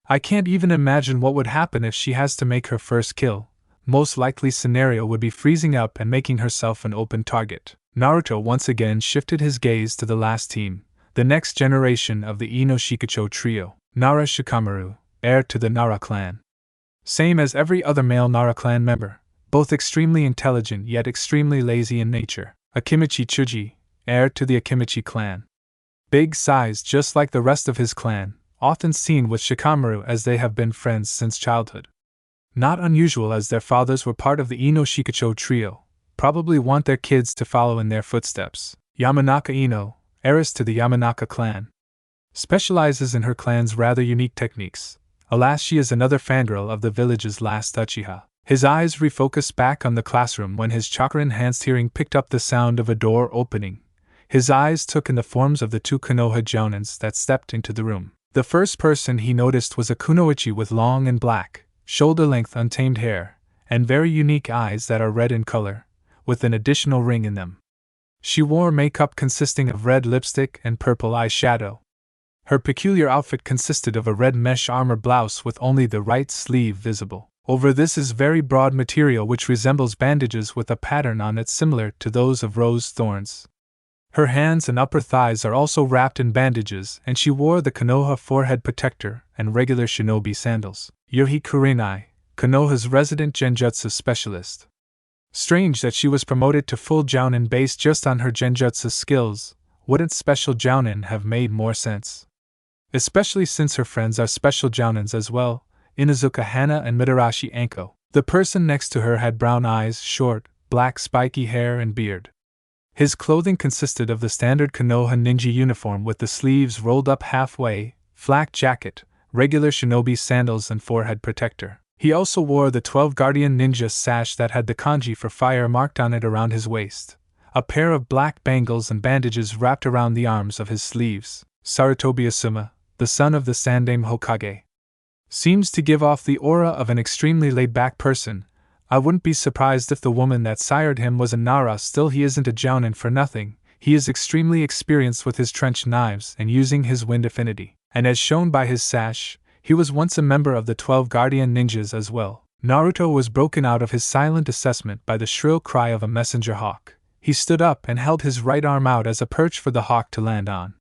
I can't even imagine what would happen if she has to make her first kill. Most likely scenario would be freezing up and making herself an open target. Naruto once again shifted his gaze to the last team, the next generation of the Ino Shikucho trio. Nara Shikamaru, heir to the Nara clan. Same as every other male Nara clan member, both extremely intelligent yet extremely lazy in nature. Akimichi Chuji, heir to the Akimichi clan. Big size just like the rest of his clan, often seen with Shikamaru as they have been friends since childhood. Not unusual as their fathers were part of the Ino Shikucho trio, probably want their kids to follow in their footsteps. Yamanaka Ino, heiress to the Yamanaka clan. Specializes in her clan's rather unique techniques. Alas, she is another fangirl of the village's last Uchiha. His eyes refocused back on the classroom when his chakra-enhanced hearing picked up the sound of a door opening. His eyes took in the forms of the two Konoha jounins that stepped into the room. The first person he noticed was a kunoichi with long and black, shoulder-length untamed hair, and very unique eyes that are red in color, with an additional ring in them. She wore makeup consisting of red lipstick and purple eyeshadow. Her peculiar outfit consisted of a red mesh armor blouse with only the right sleeve visible. Over this is very broad material which resembles bandages with a pattern on it similar to those of rose thorns. Her hands and upper thighs are also wrapped in bandages, and she wore the Konoha forehead protector and regular shinobi sandals. Yuhi Kurenai, Konoha's resident genjutsu specialist. Strange that she was promoted to full jounin based just on her genjutsu skills. Wouldn't special jounin have made more sense? Especially since her friends are special jounins as well, Inuzuka Hana and Mitarashi Anko. The person next to her had brown eyes, short, black spiky hair and beard. His clothing consisted of the standard Konoha ninja uniform with the sleeves rolled up halfway, flak jacket, regular shinobi sandals and forehead protector. He also wore the 12 Guardian Ninja sash that had the kanji for fire marked on it around his waist. A pair of black bangles and bandages wrapped around the arms of his sleeves. Saratobi Asuma, the son of the Sandame Hokage. Seems to give off the aura of an extremely laid-back person. I wouldn't be surprised if the woman that sired him was a Nara. Still, he isn't a jounin for nothing. He is extremely experienced with his trench knives and using his wind affinity. And as shown by his sash, he was once a member of the 12 Guardian Ninjas as well. Naruto was broken out of his silent assessment by the shrill cry of a messenger hawk. He stood up and held his right arm out as a perch for the hawk to land on.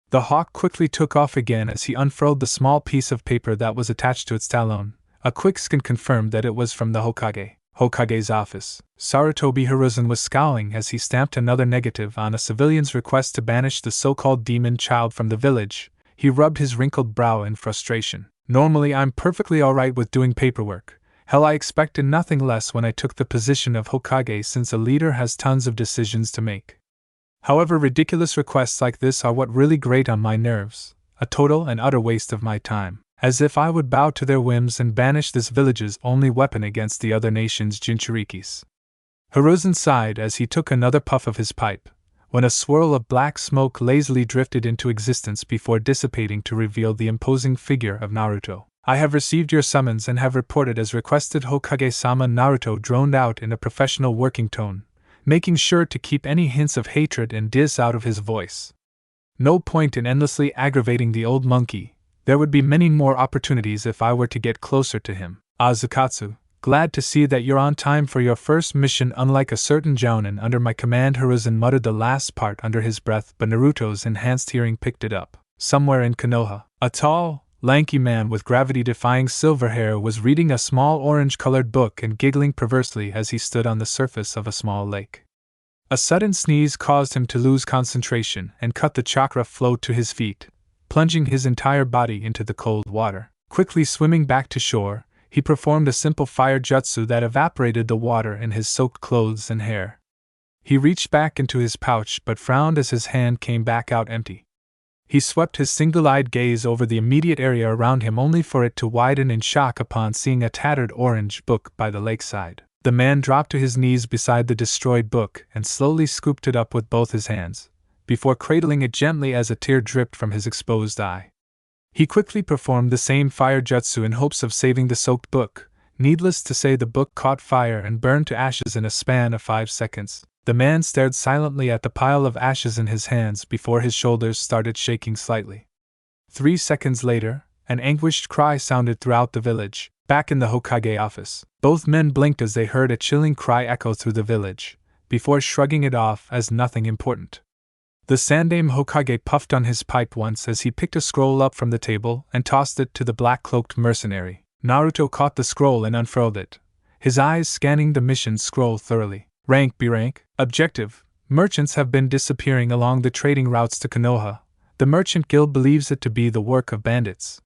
The hawk quickly took off again as he unfurled the small piece of paper that was attached to its talon. A quick scan confirmed that it was from the Hokage's office. Sarutobi Hiruzen was scowling as he stamped another negative on a civilian's request to banish the so-called demon child from the village. He rubbed his wrinkled brow in frustration. Normally I'm perfectly alright with doing paperwork. Hell, I expected nothing less when I took the position of Hokage, since a leader has tons of decisions to make. However, ridiculous requests like this are what really grate on my nerves, a total and utter waste of my time. As if I would bow to their whims and banish this village's only weapon against the other nation's Jinchurikis. Hiruzen sighed as he took another puff of his pipe, when a swirl of black smoke lazily drifted into existence before dissipating to reveal the imposing figure of Naruto. I have received your summons and have reported as requested, Hokage-sama. Naruto droned out in a professional working tone, making sure to keep any hints of hatred and diss out of his voice. No point in endlessly aggravating the old monkey. There would be many more opportunities if I were to get closer to him. Azukatsu, glad to see that you're on time for your first mission, unlike a certain jounin under my command. Hiruzen muttered the last part under his breath, but Naruto's enhanced hearing picked it up. Somewhere in Konoha, a tall, lanky man with gravity-defying silver hair was reading a small orange-colored book and giggling perversely as he stood on the surface of a small lake. A sudden sneeze caused him to lose concentration and cut the chakra flow to his feet, plunging his entire body into the cold water. Quickly swimming back to shore, he performed a simple fire jutsu that evaporated the water in his soaked clothes and hair. He reached back into his pouch but frowned as his hand came back out empty. He swept his single-eyed gaze over the immediate area around him, only for it to widen in shock upon seeing a tattered orange book by the lakeside. The man dropped to his knees beside the destroyed book and slowly scooped it up with both his hands, before cradling it gently as a tear dripped from his exposed eye. He quickly performed the same fire jutsu in hopes of saving the soaked book. Needless to say, the book caught fire and burned to ashes in a span of 5 seconds. The man stared silently at the pile of ashes in his hands before his shoulders started shaking slightly. 3 seconds later, an anguished cry sounded throughout the village. Back in the Hokage office, both men blinked as they heard a chilling cry echo through the village, before shrugging it off as nothing important. The Sandaime Hokage puffed on his pipe once as he picked a scroll up from the table and tossed it to the black-cloaked mercenary. Naruto caught the scroll and unfurled it, his eyes scanning the mission scroll thoroughly. Rank B rank. Objective: merchants have been disappearing along the trading routes to Konoha. The Merchant Guild believes it to be the work of bandits.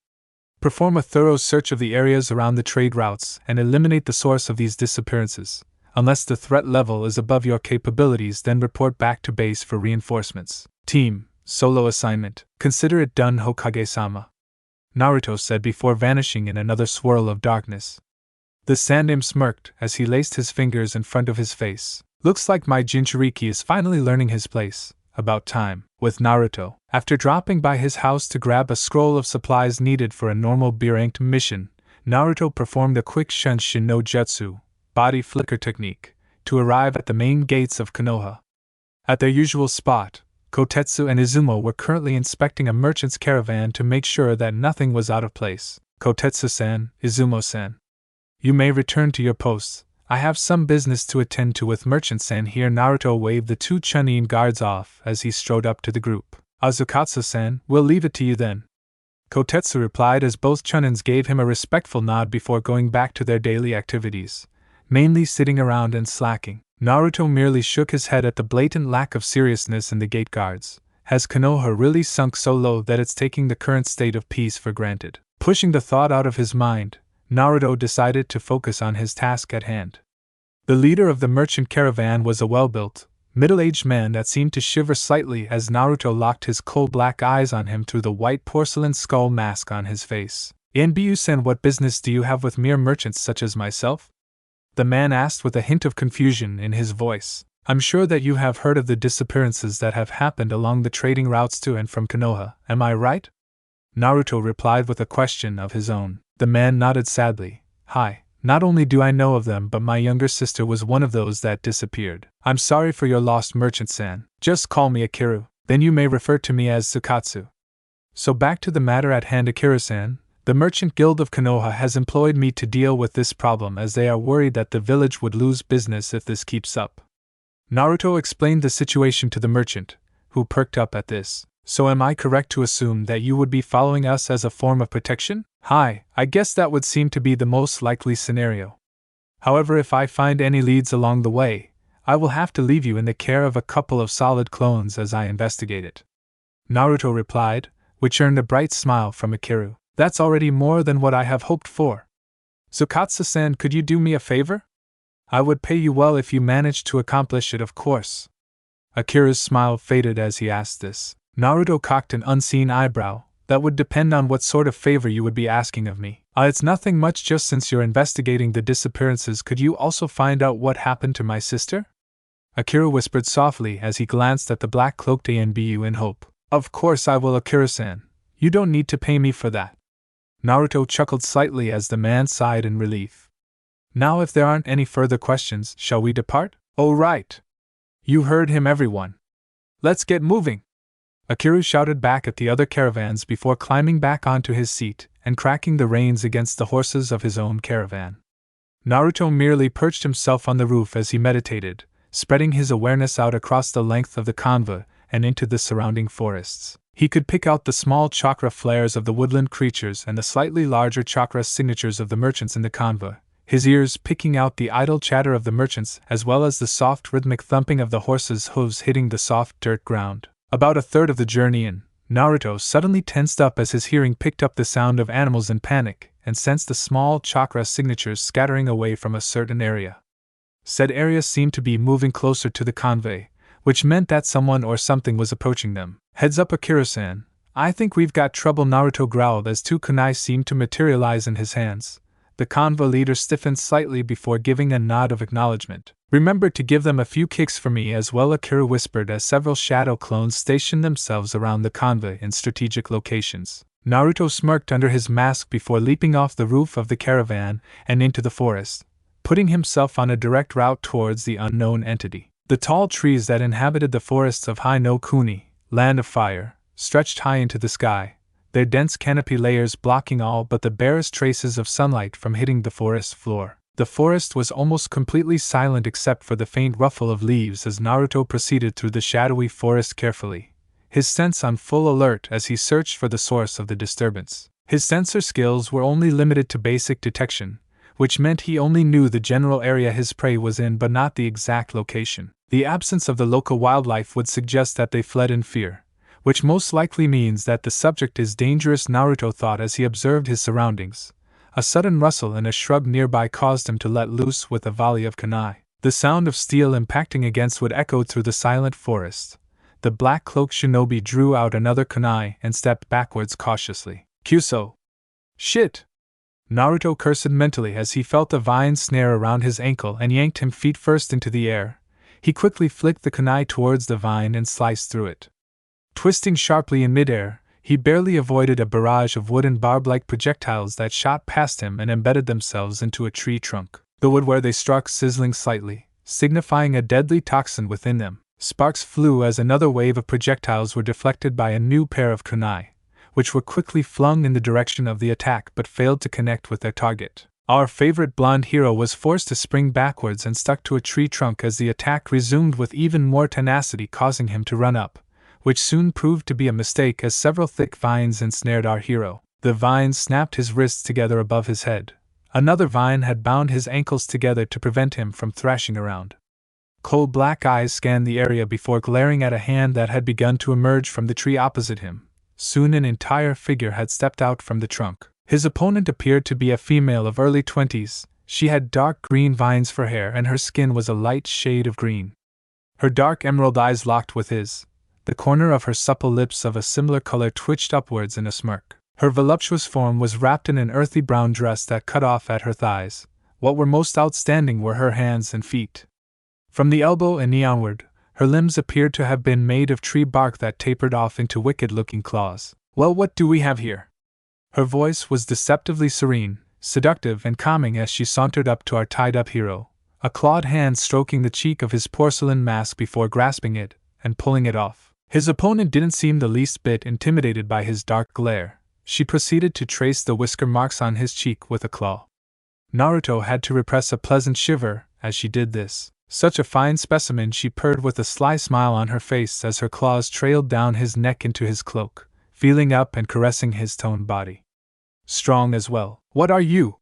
Perform a thorough search of the areas around the trade routes and eliminate the source of these disappearances. Unless the threat level is above your capabilities, then report back to base for reinforcements. Team, solo assignment. Consider it done, Hokage-sama, Naruto said before vanishing in another swirl of darkness. The Sandaime smirked as he laced his fingers in front of his face. Looks like my Jinchuriki is finally learning his place. About time. With Naruto, after dropping by his house to grab a scroll of supplies needed for a normal B-ranked mission, Naruto performed a quick Shenshin no Jutsu, body flicker technique, to arrive at the main gates of Konoha. At their usual spot, Kotetsu and Izumo were currently inspecting a merchant's caravan to make sure that nothing was out of place. Kotetsu-san, Izumo-san, you may return to your posts. I have some business to attend to with Merchant-san here. Naruto waved the 2 Chunin guards off as he strode up to the group. Azukatsu-san, we'll leave it to you then, Kotetsu replied as both Chunins gave him a respectful nod before going back to their daily activities, mainly sitting around and slacking. Naruto merely shook his head at the blatant lack of seriousness in the gate guards. Has Konoha really sunk so low that it's taking the current state of peace for granted? Pushing the thought out of his mind, Naruto decided to focus on his task at hand. The leader of the merchant caravan was a well-built, middle-aged man that seemed to shiver slightly as Naruto locked his coal-black eyes on him through the white porcelain skull mask on his face. Inbyu-san, what business do you have with mere merchants such as myself? The man asked with a hint of confusion in his voice. I'm sure that you have heard of the disappearances that have happened along the trading routes to and from Konoha, am I right? Naruto replied with a question of his own. The man nodded sadly. Hi, not only do I know of them, but my younger sister was one of those that disappeared. I'm sorry for your loss, Merchant-san. Just call me Akiru, then you may refer to me as Tsukatsu. So back to the matter at hand, Akiru-san. The Merchant Guild of Konoha has employed me to deal with this problem as they are worried that the village would lose business if this keeps up. Naruto explained the situation to the merchant, who perked up at this. So am I correct to assume that you would be following us as a form of protection? Hi, I guess that would seem to be the most likely scenario. However, if I find any leads along the way, I will have to leave you in the care of a couple of solid clones as I investigate it. Naruto replied, which earned a bright smile from Akiru. That's already more than what I have hoped for. Tsukatsu-san, could you do me a favor? I would pay you well if you managed to accomplish it, of course. Akiru's smile faded as he asked this. Naruto cocked an unseen eyebrow. That would depend on what sort of favor you would be asking of me. It's nothing much, just since you're investigating the disappearances, could you also find out what happened to my sister? Akiru whispered softly as he glanced at the black-cloaked Anbu in hope. Of course I will, Akiru-san. You don't need to pay me for that. Naruto chuckled slightly as the man sighed in relief. Now if there aren't any further questions, shall we depart? Oh right. You heard him, everyone. Let's get moving. Akiru shouted back at the other caravans before climbing back onto his seat and cracking the reins against the horses of his own caravan. Naruto merely perched himself on the roof as he meditated, spreading his awareness out across the length of the convoy and into the surrounding forests. He could pick out the small chakra flares of the woodland creatures and the slightly larger chakra signatures of the merchants in the convoy, his ears picking out the idle chatter of the merchants as well as the soft rhythmic thumping of the horses' hooves hitting the soft dirt ground. About a third of the journey in, Naruto suddenly tensed up as his hearing picked up the sound of animals in panic and sensed the small chakra signatures scattering away from a certain area. Said area seemed to be moving closer to the convoy, which meant that someone or something was approaching them. Heads up, Akiru-san. I think we've got trouble, Naruto growled as two kunai seemed to materialize in his hands. The convoy leader stiffened slightly before giving a nod of acknowledgement. Remember to give them a few kicks for me as well, Akiru whispered as several shadow clones stationed themselves around the convoy in strategic locations. Naruto smirked under his mask before leaping off the roof of the caravan and into the forest, putting himself on a direct route towards the unknown entity. The tall trees that inhabited the forests of Hai no Kuni, Land of Fire, stretched high into the sky, their dense canopy layers blocking all but the barest traces of sunlight from hitting the forest floor. The forest was almost completely silent except for the faint ruffle of leaves as Naruto proceeded through the shadowy forest carefully, his sense on full alert as he searched for the source of the disturbance. His sensor skills were only limited to basic detection, which meant he only knew the general area his prey was in but not the exact location. The absence of the local wildlife would suggest that they fled in fear, which most likely means that the subject is dangerous, Naruto thought as he observed his surroundings. A sudden rustle and a shrub nearby caused him to let loose with a volley of kunai. The sound of steel impacting against wood echoed through the silent forest. The black-cloaked shinobi drew out another kunai and stepped backwards cautiously. Kyuso! Shit! Naruto cursed mentally as he felt a vine snare around his ankle and yanked him feet first into the air. He quickly flicked the kunai towards the vine and sliced through it. Twisting sharply in midair, he barely avoided a barrage of wooden barb-like projectiles that shot past him and embedded themselves into a tree trunk, the wood where they struck sizzling slightly, signifying a deadly toxin within them. Sparks flew as another wave of projectiles were deflected by a new pair of kunai, which were quickly flung in the direction of the attack but failed to connect with their target. Our favorite blonde hero was forced to spring backwards and stuck to a tree trunk as the attack resumed with even more tenacity, causing him to run up, which soon proved to be a mistake as several thick vines ensnared our hero. The vines snapped his wrists together above his head. Another vine had bound his ankles together to prevent him from thrashing around. Cold black eyes scanned the area before glaring at a hand that had begun to emerge from the tree opposite him. Soon an entire figure had stepped out from the trunk. His opponent appeared to be a female of early 20s. She had dark green vines for hair and her skin was a light shade of green. Her dark emerald eyes locked with his. The corner of her supple lips of a similar color twitched upwards in a smirk. Her voluptuous form was wrapped in an earthy brown dress that cut off at her thighs. What were most outstanding were her hands and feet. From the elbow and knee onward, her limbs appeared to have been made of tree bark that tapered off into wicked-looking claws. Well, what do we have here? Her voice was deceptively serene, seductive and calming as she sauntered up to our tied-up hero, a clawed hand stroking the cheek of his porcelain mask before grasping it and pulling it off. His opponent didn't seem the least bit intimidated by his dark glare. She proceeded to trace the whisker marks on his cheek with a claw. Naruto had to repress a pleasant shiver as she did this. Such a fine specimen, she purred with a sly smile on her face as her claws trailed down his neck into his cloak, feeling up and caressing his toned body. Strong as well. What are you?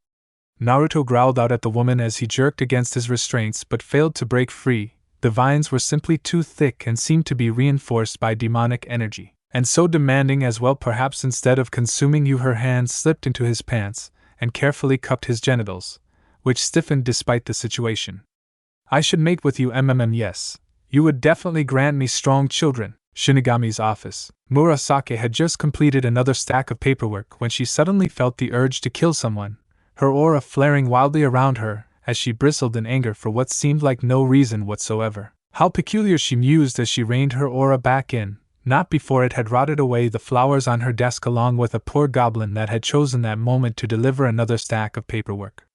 Naruto growled out at the woman as he jerked against his restraints but failed to break free. The vines were simply too thick and seemed to be reinforced by demonic energy, and so demanding as well. Perhaps instead of consuming you, her hand slipped into his pants and carefully cupped his genitals, which stiffened despite the situation. I should mate with you, yes. You would definitely grant me strong children. Shinigami's office. Murasake had just completed another stack of paperwork when she suddenly felt the urge to kill someone, her aura flaring wildly around her as she bristled in anger for what seemed like no reason whatsoever. How peculiar, she mused as she reined her aura back in, not before it had rotted away the flowers on her desk along with a poor goblin that had chosen that moment to deliver another stack of paperwork.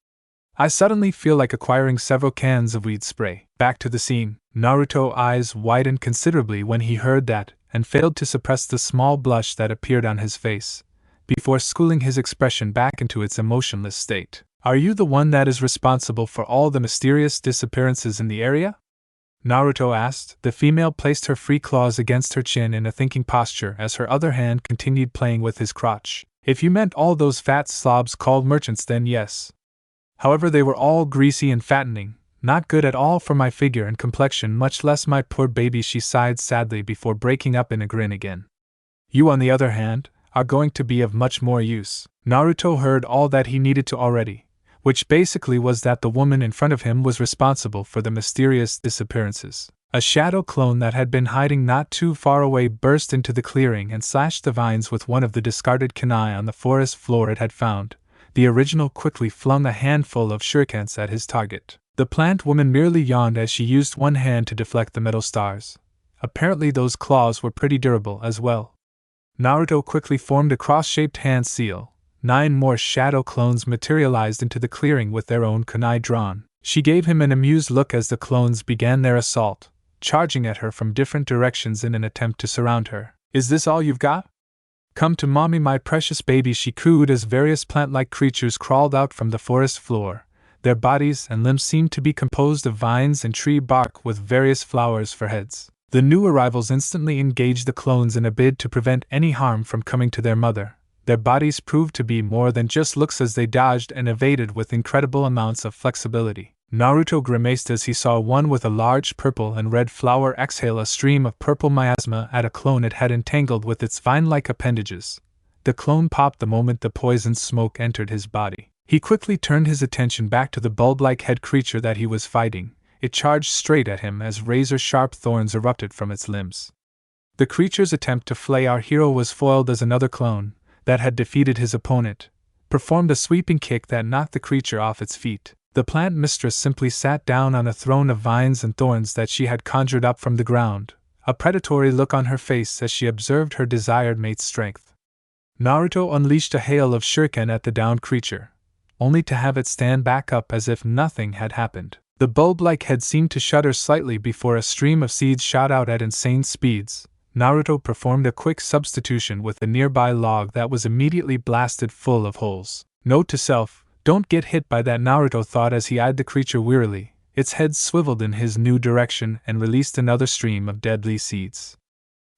I suddenly feel like acquiring several cans of weed spray. Back to the scene. Naruto's eyes widened considerably when he heard that, and failed to suppress the small blush that appeared on his face, before schooling his expression back into its emotionless state. Are you the one that is responsible for all the mysterious disappearances in the area? Naruto asked. The female placed her free claws against her chin in a thinking posture as her other hand continued playing with his crotch. If you meant all those fat slobs called merchants, then yes. However, they were all greasy and fattening, not good at all for my figure and complexion, much less my poor baby, she sighed sadly before breaking up in a grin again. You, on the other hand, are going to be of much more use. Naruto heard all that he needed to already, which basically was that the woman in front of him was responsible for the mysterious disappearances. A shadow clone that had been hiding not too far away burst into the clearing and slashed the vines with one of the discarded kunai on the forest floor it had found. The original quickly flung a handful of shurikens at his target. The plant woman merely yawned as she used one hand to deflect the metal stars. Apparently those claws were pretty durable as well. Naruto quickly formed a cross-shaped hand seal. 9 more shadow clones materialized into the clearing with their own kunai drawn. She gave him an amused look as the clones began their assault, charging at her from different directions in an attempt to surround her. Is this all you've got? Come to mommy, my precious baby, she cooed as various plant-like creatures crawled out from the forest floor. Their bodies and limbs seemed to be composed of vines and tree bark with various flowers for heads. The new arrivals instantly engaged the clones in a bid to prevent any harm from coming to their mother. Their bodies proved to be more than just looks as they dodged and evaded with incredible amounts of flexibility. Naruto grimaced as he saw one with a large purple and red flower exhale a stream of purple miasma at a clone it had entangled with its vine-like appendages. The clone popped the moment the poisoned smoke entered his body. He quickly turned his attention back to the bulb-like head creature that he was fighting. It charged straight at him as razor-sharp thorns erupted from its limbs. The creature's attempt to flay our hero was foiled as another clone, that had defeated his opponent, performed a sweeping kick that knocked the creature off its feet. The plant mistress simply sat down on a throne of vines and thorns that she had conjured up from the ground, a predatory look on her face as she observed her desired mate's strength. Naruto unleashed a hail of shuriken at the downed creature, only to have it stand back up as if nothing had happened. The bulb-like head seemed to shudder slightly before a stream of seeds shot out at insane speeds. Naruto performed a quick substitution with a nearby log that was immediately blasted full of holes. Note to self: don't get hit by that, Naruto thought as he eyed the creature wearily. Its head swiveled in his new direction and released another stream of deadly seeds.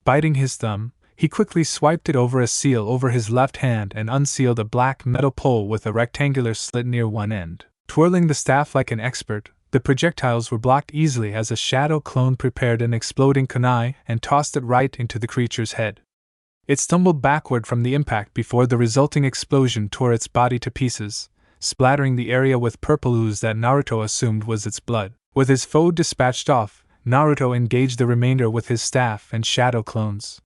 Biting his thumb, he quickly swiped it over a seal over his left hand and unsealed a black metal pole with a rectangular slit near one end. Twirling the staff like an expert, the projectiles were blocked easily as a shadow clone prepared an exploding kunai and tossed it right into the creature's head. It stumbled backward from the impact before the resulting explosion tore its body to pieces, splattering the area with purple ooze that Naruto assumed was its blood. With his foe dispatched off, Naruto engaged the remainder with his staff and shadow clones.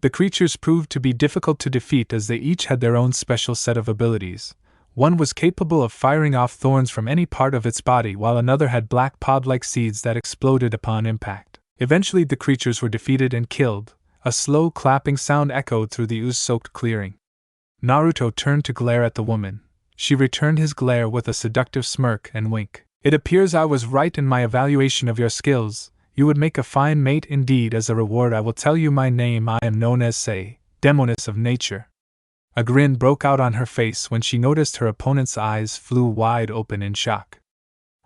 The creatures proved to be difficult to defeat as they each had their own special set of abilities. One was capable of firing off thorns from any part of its body, while another had black pod-like seeds that exploded upon impact. Eventually the creatures were defeated and killed. A slow clapping sound echoed through the ooze-soaked clearing. Naruto turned to glare at the woman. She returned his glare with a seductive smirk and wink. It appears I was right in my evaluation of your skills. You would make a fine mate indeed. As a reward I will tell you my name. I am known as Demoness of Nature. A grin broke out on her face when she noticed her opponent's eyes flew wide open in shock.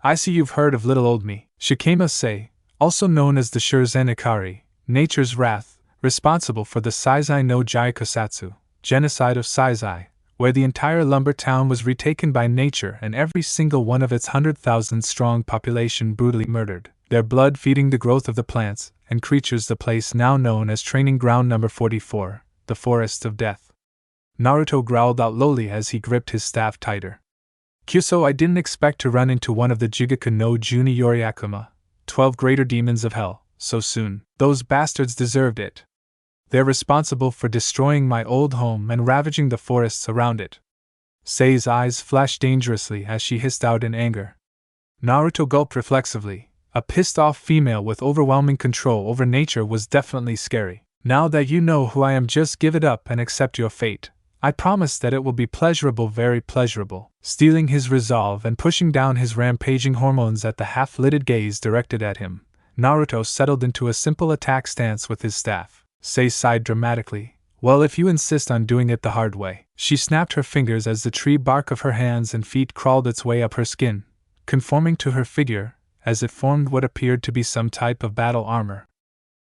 I see you've heard of little old me. Shikama Sei, also known as the Shirzan Nature's Wrath, responsible for the Seizai no Jaikusatsu, genocide of Seizai, where the entire lumber town was retaken by nature and every single one of its 100,000-strong population brutally murdered, their blood feeding the growth of the plants and creatures. The place now known as Training Ground Number 44, the Forest of Death. Naruto growled out lowly as he gripped his staff tighter. Kyuso, I didn't expect to run into one of the Jigaku no Juni Yoriakuma, 12 greater demons of hell, so soon. Those bastards deserved it. They're responsible for destroying my old home and ravaging the forests around it. Sei's eyes flashed dangerously as she hissed out in anger. Naruto gulped reflexively. A pissed-off female with overwhelming control over nature was definitely scary. Now that you know who I am, just give it up and accept your fate. I promise that it will be pleasurable, very pleasurable. Stealing his resolve and pushing down his rampaging hormones at the half-lidded gaze directed at him, Naruto settled into a simple attack stance with his staff. Sei sighed dramatically. Well, if you insist on doing it the hard way. She snapped her fingers as the tree bark of her hands and feet crawled its way up her skin, conforming to her figure, as it formed what appeared to be some type of battle armor.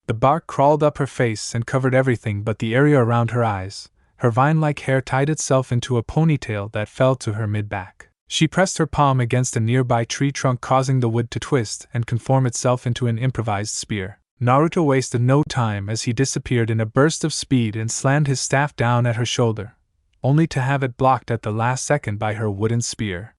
The bark crawled up her face and covered everything but the area around her eyes. Her vine-like hair tied itself into a ponytail that fell to her mid-back. She pressed her palm against a nearby tree trunk, causing the wood to twist and conform itself into an improvised spear. Naruto wasted no time as he disappeared in a burst of speed and slammed his staff down at her shoulder, only to have it blocked at the last second by her wooden spear.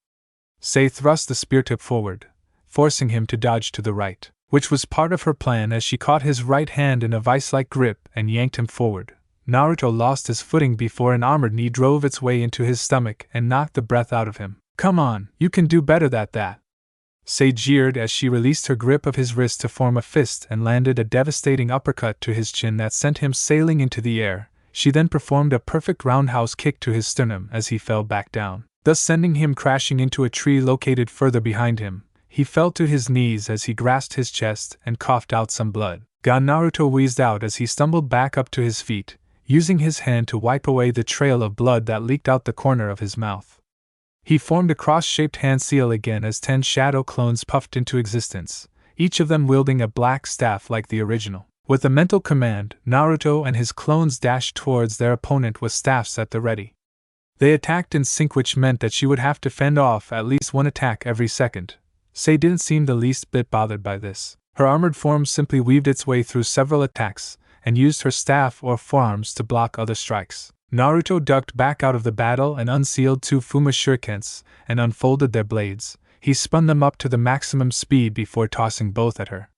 Sei thrust the spear tip forward, forcing him to dodge to the right, which was part of her plan as she caught his right hand in a vice-like grip and yanked him forward. Naruto lost his footing before an armored knee drove its way into his stomach and knocked the breath out of him. Come on, you can do better than that. Sei jeered as she released her grip of his wrist to form a fist and landed a devastating uppercut to his chin that sent him sailing into the air. She then performed a perfect roundhouse kick to his sternum as he fell back down, thus sending him crashing into a tree located further behind him. He fell to his knees as he grasped his chest and coughed out some blood. Naruto wheezed out as he stumbled back up to his feet, using his hand to wipe away the trail of blood that leaked out the corner of his mouth. He formed a cross-shaped hand seal again as 10 shadow clones puffed into existence, each of them wielding a black staff like the original. With a mental command, Naruto and his clones dashed towards their opponent with staffs at the ready. They attacked in sync, which meant that she would have to fend off at least one attack every second. Sei didn't seem the least bit bothered by this. Her armored form simply weaved its way through several attacks, and used her staff or forearms to block other strikes. Naruto ducked back out of the battle and unsealed 2 Fuma shurikens and unfolded their blades. He spun them up to the maximum speed before tossing both at her.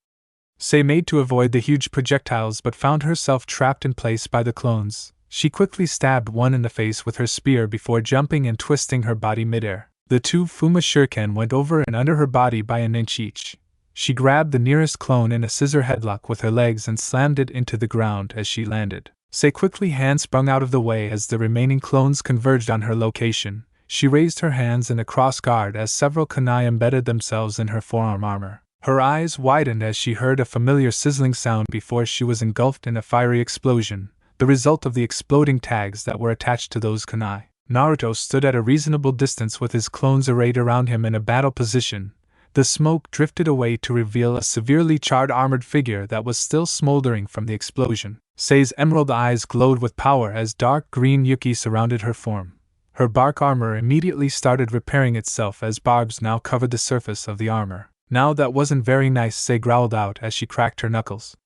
Sei made to avoid the huge projectiles but found herself trapped in place by the clones. She quickly stabbed one in the face with her spear before jumping and twisting her body midair. The 2 Fuma shuriken went over and under her body by an inch each. She grabbed the nearest clone in a scissor headlock with her legs and slammed it into the ground as she landed. Sei quickly hand-sprung out of the way as the remaining clones converged on her location. She raised her hands in a cross guard as several kunai embedded themselves in her forearm armor. Her eyes widened as she heard a familiar sizzling sound before she was engulfed in a fiery explosion, the result of the exploding tags that were attached to those kunai. Naruto stood at a reasonable distance with his clones arrayed around him in a battle position. The smoke drifted away to reveal a severely charred armored figure that was still smoldering from the explosion. Sei's emerald eyes glowed with power as dark green Yuki surrounded her form. Her bark armor immediately started repairing itself as barbs now covered the surface of the armor. Now that wasn't very nice, Sei growled out as she cracked her knuckles.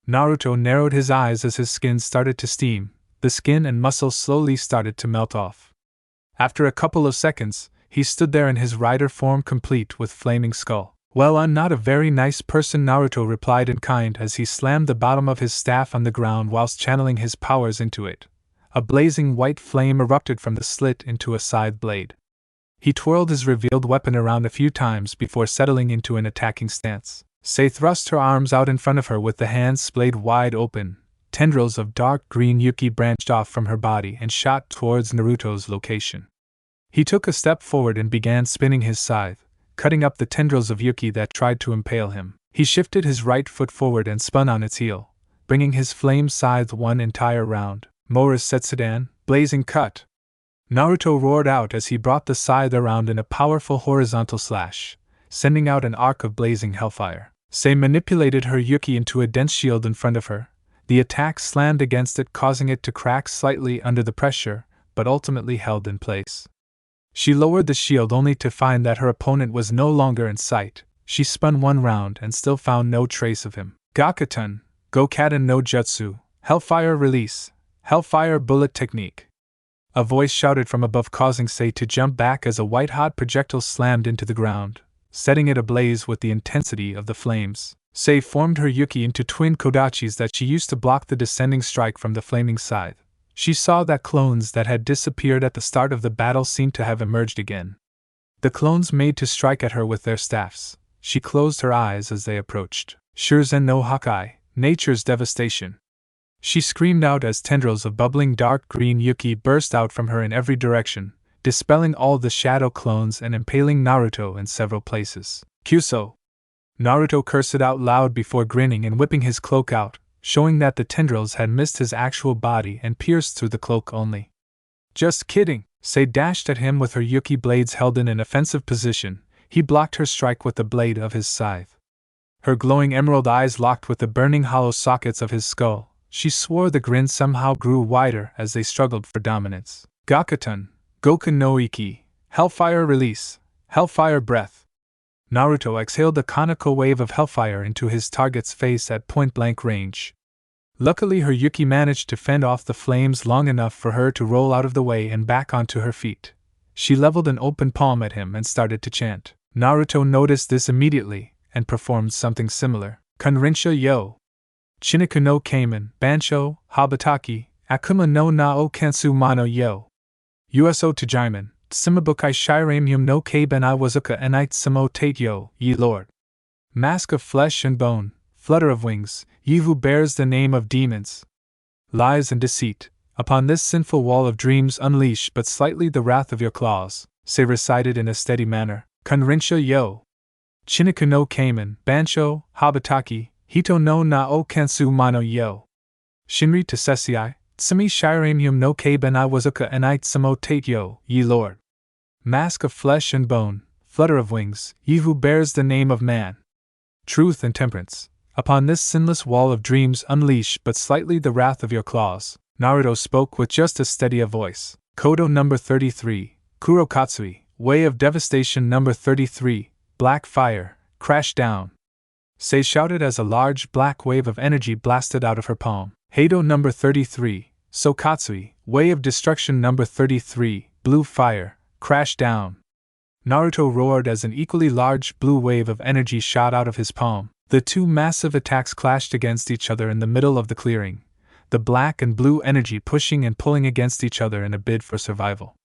Naruto narrowed his eyes as his skin started to steam. The skin and muscles slowly started to melt off. After a couple of seconds, he stood there in his rider form complete with flaming skull. Well, I'm not a very nice person, Naruto replied in kind as he slammed the bottom of his staff on the ground whilst channeling his powers into it. A blazing white flame erupted from the slit into a scythe blade. He twirled his revealed weapon around a few times before settling into an attacking stance. Sei thrust her arms out in front of her with the hands splayed wide open. Tendrils of dark green Yuki branched off from her body and shot towards Naruto's location. He took a step forward and began spinning his scythe, cutting up the tendrils of Yuki that tried to impale him. He shifted his right foot forward and spun on its heel, bringing his flame scythe one entire round. Morris Setsudan, blazing cut! Naruto roared out as he brought the scythe around in a powerful horizontal slash, sending out an arc of blazing hellfire. Sei manipulated her Yuki into a dense shield in front of her. The attack slammed against it, causing it to crack slightly under the pressure, but ultimately held in place. She lowered the shield only to find that her opponent was no longer in sight. She spun one round and still found no trace of him. Gakuten, Gokaden no Jutsu, Hellfire Release, Hellfire Bullet Technique. A voice shouted from above, causing Sei to jump back as a white-hot projectile slammed into the ground, setting it ablaze with the intensity of the flames. Sei formed her Yuki into twin kodachis that she used to block the descending strike from the flaming scythe. She saw that clones that had disappeared at the start of the battle seemed to have emerged again. The clones made to strike at her with their staffs. She closed her eyes as they approached. Shurzen no Hakai, Nature's Devastation. She screamed out as tendrils of bubbling dark green Yuki burst out from her in every direction, dispelling all the shadow clones and impaling Naruto in several places. Kyuso! Naruto cursed out loud before grinning and whipping his cloak out, showing that the tendrils had missed his actual body and pierced through the cloak only. Just kidding! Sei dashed at him with her Yuki blades held in an offensive position. He blocked her strike with the blade of his scythe. Her glowing emerald eyes locked with the burning hollow sockets of his skull. She swore the grin somehow grew wider as they struggled for dominance. Gakuten, Goku no Iki, Hellfire Release, Hellfire Breath. Naruto exhaled a conical wave of hellfire into his target's face at point-blank range. Luckily, her Yuki managed to fend off the flames long enough for her to roll out of the way and back onto her feet. She leveled an open palm at him and started to chant. Naruto noticed this immediately and performed something similar. Kunrinsha yo! Chiniku no Kamen, Bansho, Habataki, Akuma no na o Kansu mano yo! Uso Tajiman, Simabukai Shiramium no Kaben I wazuka and Itsamo Tate yo, ye lord! Mask of flesh and bone, flutter of wings, ye who bears the name of demons! Lies and deceit, upon this sinful wall of dreams unleash but slightly the wrath of your claws, Sei recited in a steady manner. Kunrinsha yo! Chiniku no Kamen, Bansho, Habataki, Hito no na o Kansu mano yo! Shinri Tesesiai, Tsumi Shiramium no Kaben I wazuka and Itsamo Tate yo, ye lord! Mask of flesh and bone, flutter of wings, ye who bears the name of man! Truth and temperance, upon this sinless wall of dreams unleash but slightly the wrath of your claws, Naruto spoke with just as steady a voice. Kodo number 33, Kurokatsui, Way of Devastation number 33, Black Fire, Crash Down. Sei shouted as a large black wave of energy blasted out of her palm. Heido number 33, Sokatsui, Way of Destruction number 33, Blue Fire, Crash Down. Naruto roared as an equally large blue wave of energy shot out of his palm. The two massive attacks clashed against each other in the middle of the clearing, the black and blue energy pushing and pulling against each other in a bid for survival.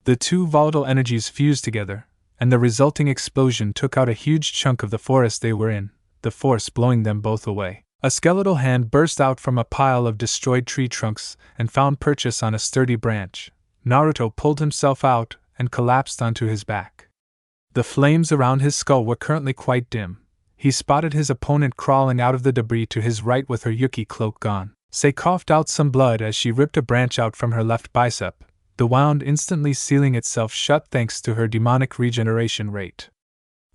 The two volatile energies fused together, and the resulting explosion took out a huge chunk of the forest they were in, the force blowing them both away. A skeletal hand burst out from a pile of destroyed tree trunks and found purchase on a sturdy branch. Naruto pulled himself out and collapsed onto his back. The flames around his skull were currently quite dim. He spotted his opponent crawling out of the debris to his right with her Yuki cloak gone. Sei coughed out some blood as she ripped a branch out from her left bicep, the wound instantly sealing itself shut thanks to her demonic regeneration rate.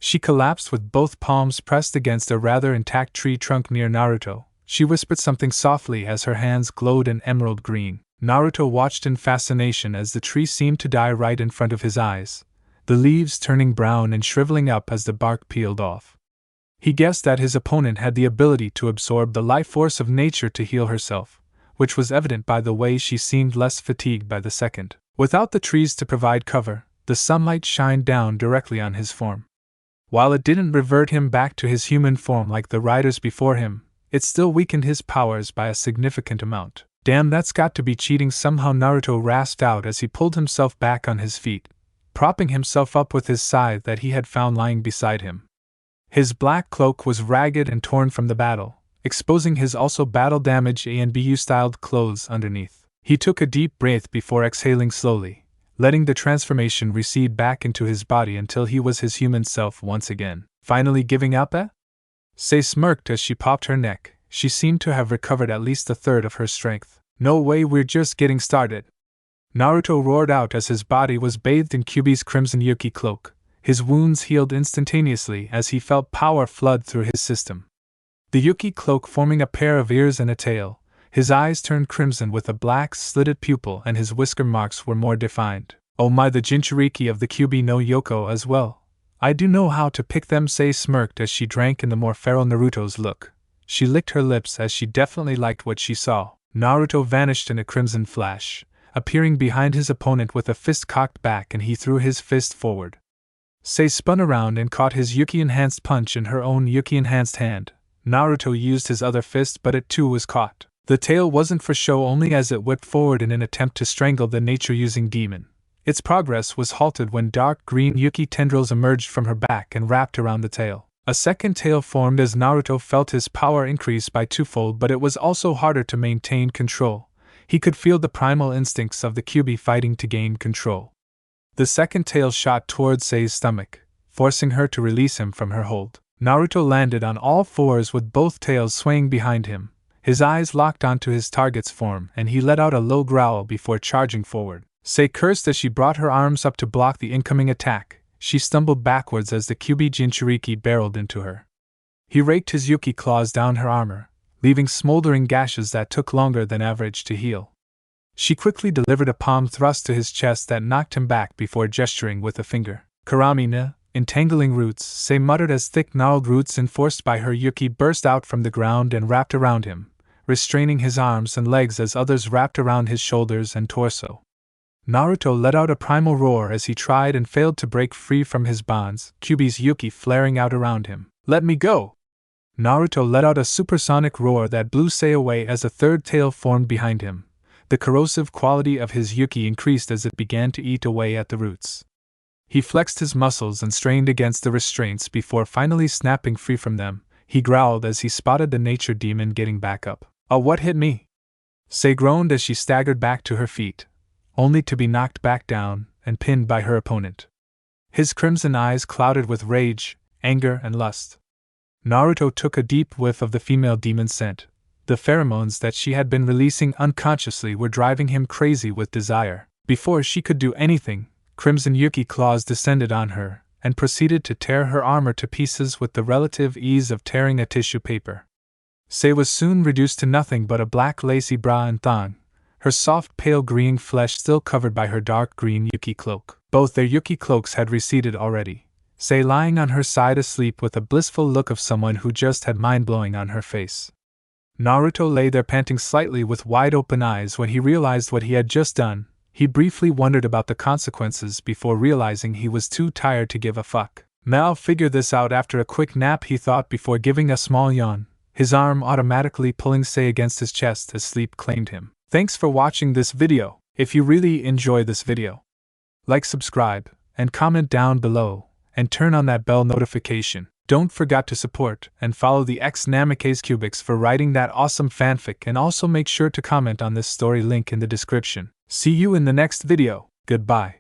She collapsed with both palms pressed against a rather intact tree trunk near Naruto. She whispered something softly as her hands glowed an emerald green. Naruto watched in fascination as the tree seemed to die right in front of his eyes, the leaves turning brown and shriveling up as the bark peeled off. He guessed that his opponent had the ability to absorb the life force of nature to heal herself, which was evident by the way she seemed less fatigued by the second. Without the trees to provide cover, the sunlight shined down directly on his form. While it didn't revert him back to his human form like the riders before him, it still weakened his powers by a significant amount. Damn, that's got to be cheating somehow, Naruto rasped out as he pulled himself back on his feet, propping himself up with his scythe that he had found lying beside him. His black cloak was ragged and torn from the battle, exposing his also battle-damaged A and BU-styled clothes underneath. He took a deep breath before exhaling slowly, letting the transformation recede back into his body until he was his human self once again. Finally giving up, eh? Sei smirked as she popped her neck. She seemed to have recovered at least a third of her strength. No way, we're just getting started. Naruto roared out as his body was bathed in Kyuubi's crimson Yuki cloak. His wounds healed instantaneously as he felt power flood through his system. The Yuki cloak forming a pair of ears and a tail, his eyes turned crimson with a black, slitted pupil and his whisker marks were more defined. Oh my, the Jinchuriki of the Kyuubi no Yoko as well. I do know how to pick them, Sei smirked as she drank in the more feral Naruto's look. She licked her lips as she definitely liked what she saw. Naruto vanished in a crimson flash, appearing behind his opponent with a fist cocked back, and he threw his fist forward. Sei spun around and caught his Yuki-enhanced punch in her own Yuki-enhanced hand. Naruto used his other fist, but it too was caught. The tail wasn't for show only as it whipped forward in an attempt to strangle the nature-using demon. Its progress was halted when dark green Yuki tendrils emerged from her back and wrapped around the tail. A second tail formed as Naruto felt his power increase by twofold, but it was also harder to maintain control. He could feel the primal instincts of the Kyuubi fighting to gain control. The second tail shot towards Sei's stomach, forcing her to release him from her hold. Naruto landed on all fours with both tails swaying behind him. His eyes locked onto his target's form, and he let out a low growl before charging forward. Sei cursed as she brought her arms up to block the incoming attack. She stumbled backwards as the Kyuubi Jinchuriki barreled into her. He raked his Yuki claws down her armor, leaving smoldering gashes that took longer than average to heal. She quickly delivered a palm thrust to his chest that knocked him back before gesturing with a finger. Karamina, entangling roots, Sei muttered as thick gnarled roots enforced by her Yuki burst out from the ground and wrapped around him, restraining his arms and legs as others wrapped around his shoulders and torso. Naruto let out a primal roar as he tried and failed to break free from his bonds, Kyuubi's Yuki flaring out around him. Let me go! Naruto let out a supersonic roar that blew Sei away as a third tail formed behind him. The corrosive quality of his Yuki increased as it began to eat away at the roots. He flexed his muscles and strained against the restraints before finally snapping free from them. He growled as he spotted the nature demon getting back up. Oh, what hit me? Sei groaned as she staggered back to her feet, only to be knocked back down and pinned by her opponent. His crimson eyes clouded with rage, anger, and lust. Naruto took a deep whiff of the female demon's scent. The pheromones that she had been releasing unconsciously were driving him crazy with desire. Before she could do anything, crimson Yuki claws descended on her and proceeded to tear her armor to pieces with the relative ease of tearing a tissue paper. Sei was soon reduced to nothing but a black lacy bra and thong, her soft pale green flesh still covered by her dark green Yuki cloak. Both their Yuki cloaks had receded already, Sei lying on her side asleep with a blissful look of someone who just had mind-blowing on her face. Naruto lay there panting slightly with wide-open eyes when he realized what he had just done. He briefly wondered about the consequences before realizing he was too tired to give a fuck. I'll figure this out after a quick nap, he thought before giving a small yawn, his arm automatically pulling Sei against his chest as sleep claimed him. Thanks for watching this video. If you really enjoy this video, like, subscribe, and comment down below, and turn on that bell notification. Don't forget to support and follow the xNamikazeKyuubix for writing that awesome fanfic, and also make sure to comment on this story, link in the description. See you in the next video. Goodbye.